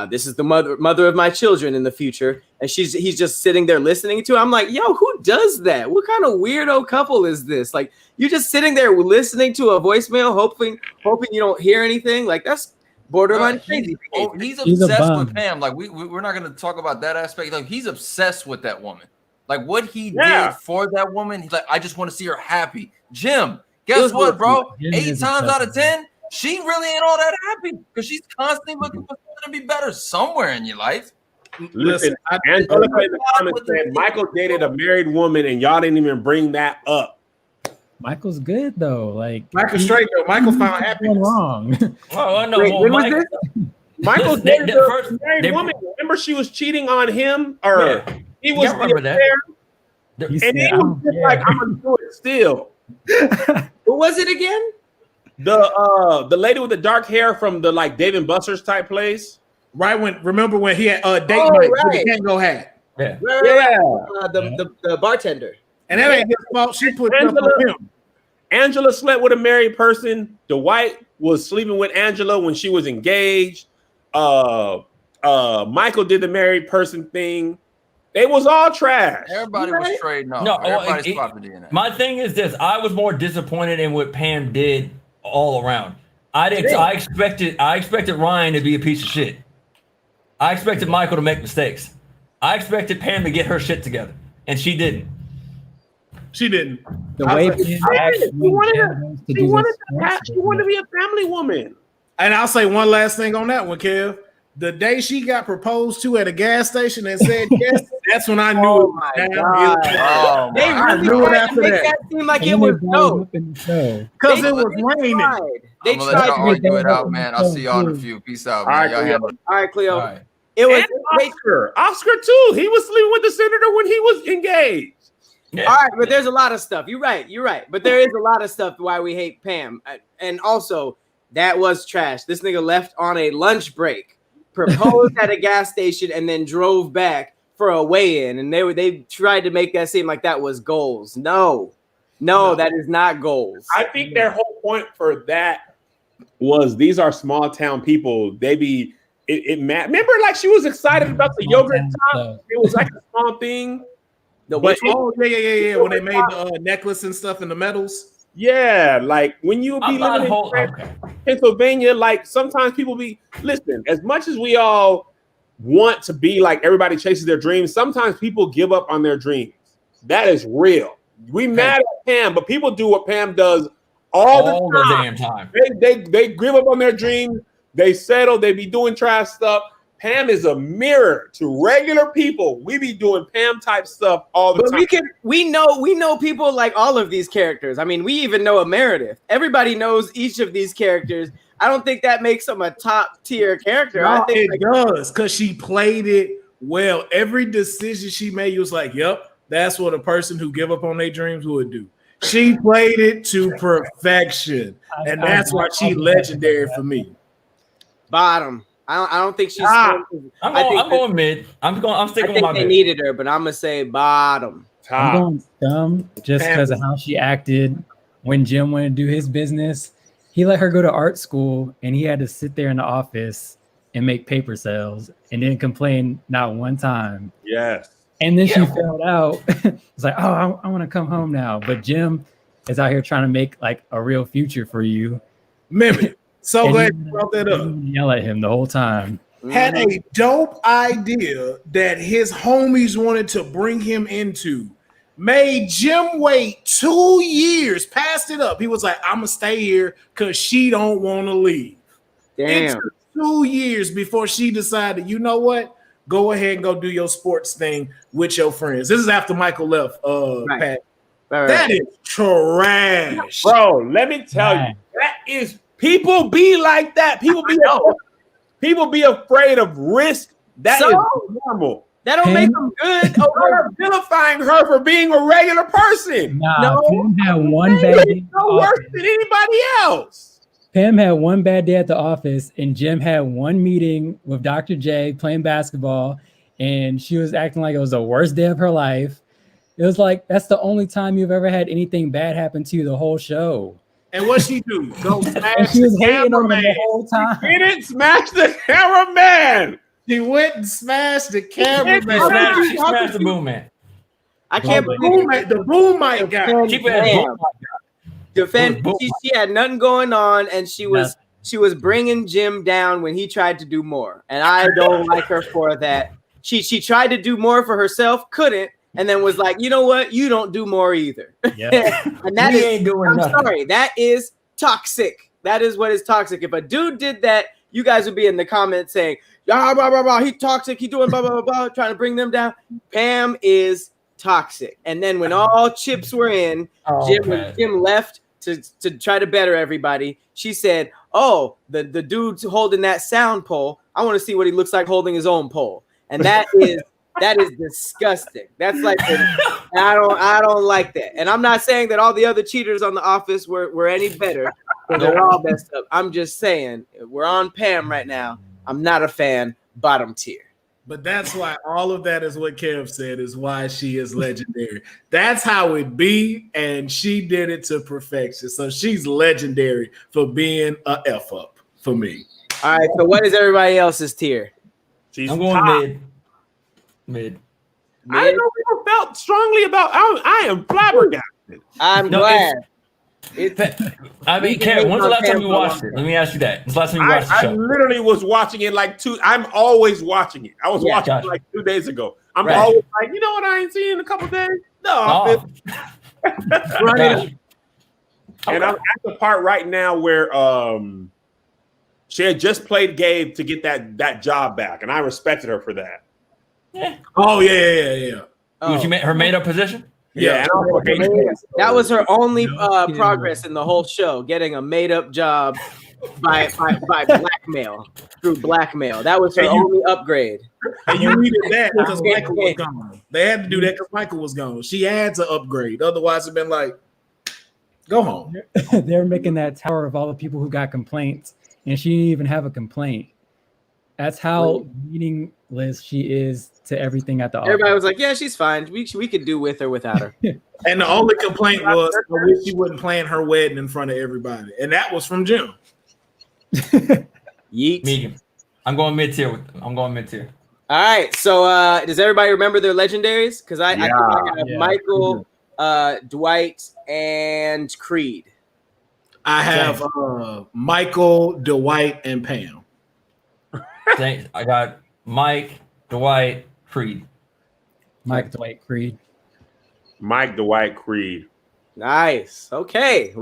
This is the mother of my children in the future, and he's just sitting there listening to it. I'm like, yo, who does that? What kind of weirdo couple is this? Like, you're just sitting there listening to a voicemail, hoping you don't hear anything. Like, that's borderline crazy. He's obsessed with Pam. Like, we're not going to talk about that aspect. Like, he's obsessed with that woman. Like, what he did for that woman, he's like, I just want to see her happy. Jim, guess what, bro? 8 times out of 10. She really ain't all that happy because she's constantly looking for something to be better somewhere in your life. Listen, Angela in the comments said Michael dated a married woman and y'all didn't even bring that up. Michael's good though. Like Michael's straight though. Michael found happiness. Wrong. Oh no, Michael dated a married woman. Remember, she was cheating on him, or he was there, and he was just like, "I'm gonna do it still." Who was it again? The lady with the dark hair from the like Dave and Buster's type place. Remember when he had date night with the Kango hat? Yeah. The bartender. And that ain't his fault. She put stuff on him. Angela slept with a married person. Dwight was sleeping with Angela when she was engaged. Michael did the married person thing. They was all trash. Everybody was trading off. No, everybody's property in it. My thing is this: I was more disappointed in what Pam did all around. I expected Ryan to be a piece of shit. I expected Michael to make mistakes. I expected Pam to get her shit together, and she didn't. She didn't. The way she wanted to be a family woman. And I'll say one last thing on that one, Kev. The day she got proposed to at a gas station and said yes, that's when I knew it. My God. They really tried to make that seem like it was dope. Because it was raining. They tried to argue it out, man. I'll see y'all in a few. Peace out, man. All right, Khleo. Right. It was Oscar too. He was sleeping with the senator when he was engaged. Yeah. All right, but there's a lot of stuff. You're right. But there is a lot of stuff why we hate Pam. And also, that was trash. This nigga left on a lunch break, proposed at a gas station, and then drove back for a weigh-in. And they tried to make that seem like that was goals. No, that is not goals. I think their whole point for that was these are small town people. They be remember, like she was excited about the yogurt top. It was like a small thing. Yeah. When they made the necklace and stuff and the medals. Yeah, like when you be living in Pennsylvania, like sometimes people listen, as much as we all want to be like everybody chases their dreams, sometimes people give up on their dreams. That is real. We mad at Pam, but people do what Pam does all the damn time. They give up on their dreams, they settle, they be doing trash stuff. Pam is a mirror to regular people. We be doing Pam type stuff all the time. We know people like all of these characters. I mean, we even know a Meredith. Everybody knows each of these characters. I don't think that makes them a top tier character. No, I think it does because she played it well. Every decision she made, you was like, "Yep, that's what a person who give up on their dreams would do." She played it to perfection, and that's why she's legendary for me. Bottom. I don't think she's. I'm going mid. I'm sticking with my mid. They needed her, but I'm gonna say bottom. I'm going dumb just because of how she acted when Jim went to do his business. He let her go to art school, and he had to sit there in the office and make paper sales, and didn't complain not one time. Yes. And then she found out. It's like, oh, I want to come home now. But Jim is out here trying to make like a real future for you. Remember. So glad you brought that up. Yell at him the whole time. Had a dope idea that his homies wanted to bring him into. made Jim wait 2 years, passed it up. He was like, I'm gonna stay here because she don't want to leave. Damn. It took 2 years before she decided, you know what? Go ahead and go do your sports thing with your friends. This is after Michael left. Right. Pat. Right. That is trash. Bro, let me tell you, that is people be like that. People be afraid of risk. That is normal. That don't make them good. You're vilifying her for being a regular person. Nah, Pam had one bad day. No worse than anybody else. Pam had one bad day at the office, and Jim had one meeting with Dr. J playing basketball, and she was acting like it was the worst day of her life. It was like, that's the only time you've ever had anything bad happen to you the whole show. And what she do? Go smash And she was the hating on him the cameraman. whole time. She didn't smash the cameraman. She went and smashed the cameraman. She smashed the boom man. I can't believe The boom mic guy. She had nothing going on, and she was bringing Jim down when he tried to do more, and I don't like her for that. She tried to do more for herself, couldn't, and then was like, you know what, you don't do more either. Yeah. And that sorry, that is toxic. That is what is toxic. If a dude did that, you guys would be in the comments saying, blah, blah, blah, blah, he toxic, he doing blah, blah, blah, blah, trying to bring them down. Pam is toxic. And then when all chips were in, Jim left to try to better everybody. She said, oh, the dude's holding that sound pole. I want to see what he looks like holding his own pole. And that is disgusting. That's like I don't like that. And I'm not saying that all the other cheaters on The Office were any better, because they're all messed up. I'm just saying we're on Pam right now. I'm not a fan. Bottom tier. But that's why all of that is what Kev said is why she is legendary. That's how it be, and she did it to perfection. So she's legendary for being a F up for me. All right, so what is everybody else's tier? I'm going mid. I didn't know people felt strongly about. I am flabbergasted. I'm glad. I mean, Kev, when's the last time you watched it? Let me ask you that. When's the last time you watched the show? I literally was watching it I'm always watching it. I was watching it like 2 days ago. I'm always like, you know what I ain't seen in a couple days? No. And I'm at the part right now where she had just played Gabe to get that job back, and I respected her for that. Yeah. Oh yeah. Oh. She her made up position? Yeah, that was her only progress in the whole show, getting a made-up job by blackmail, through blackmail. That was her only upgrade. And you needed that because Michael was gone. They had to do that because Michael was gone. She had to upgrade. Otherwise, it'd been like, go home. They're making that tower of all the people who got complaints, and she didn't even have a complaint. That's how meaningless she is to everything at the office. Everybody was like, yeah, she's fine. We could do with or without her. And the only complaint was, I wish she wouldn't plan her wedding in front of everybody. And that was from Jim. Yeet. Medium. I'm going mid-tier. All right. So does everybody remember their legendaries? Because I have Michael, Dwight, and Creed. I have Michael, Dwight, and Pam. Thanks. I got Mike, Dwight, Creed. Mike, Dwight, Creed. Mike, Dwight, Creed. Nice. Okay.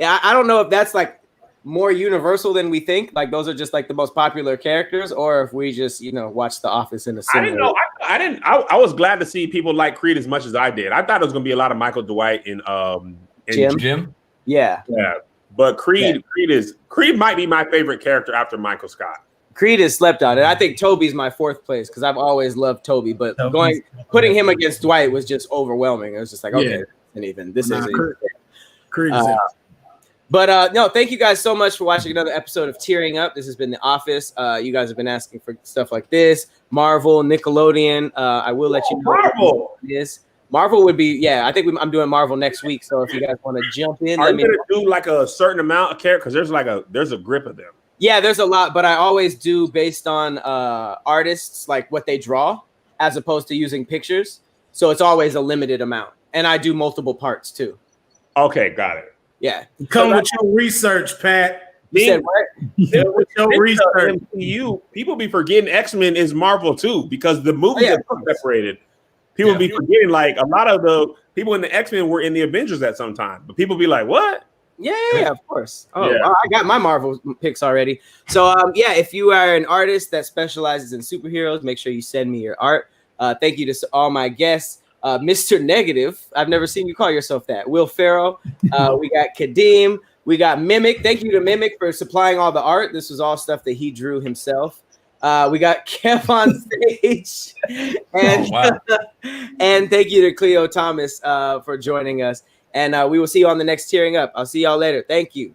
I don't know if that's like more universal than we think. Like those are just like the most popular characters, or if we just watch The Office in a similar. I didn't know. I was glad to see people like Creed as much as I did. I thought it was gonna be a lot of Michael, Dwight, and Jim. Yeah. But Creed might be my favorite character after Michael Scott. Creed is slept on, and I think Toby's my fourth place because I've always loved Toby. But putting him against Dwight was just overwhelming. It was just like, okay, this isn't even Creed. But no, thank you guys so much for watching another episode of Tearing Up. This has been The Office. You guys have been asking for stuff like this. Marvel, Nickelodeon. I will let you know. Marvel would be, I think I'm doing Marvel next week. So if you guys want to jump in, are you gonna do like a certain amount of characters? Because there's a grip of them. Yeah, there's a lot, but I always do based on artists, like what they draw, as opposed to using pictures. So it's always a limited amount. And I do multiple parts too. Okay, got it. Yeah. Come with your research, Pat. You said what? With your research. People be forgetting X-Men is Marvel too, because the movies are separated. People be forgetting, like, a lot of the people in the X-Men were in the Avengers at some time, but people be like, what? Yeah, of course. Oh, yeah. I got my Marvel picks already. So, if you are an artist that specializes in superheroes, make sure you send me your art. Thank you to all my guests. Mr. Negative, I've never seen you call yourself that. Will Pharaoh. We got Kadeem. We got Mimic. Thank you to Mimic for supplying all the art. This was all stuff that he drew himself. We got Kev on stage. And, and thank you to Khleo Thomas for joining us. And we will see you on the next Tearing Up. I'll see y'all later. Thank you.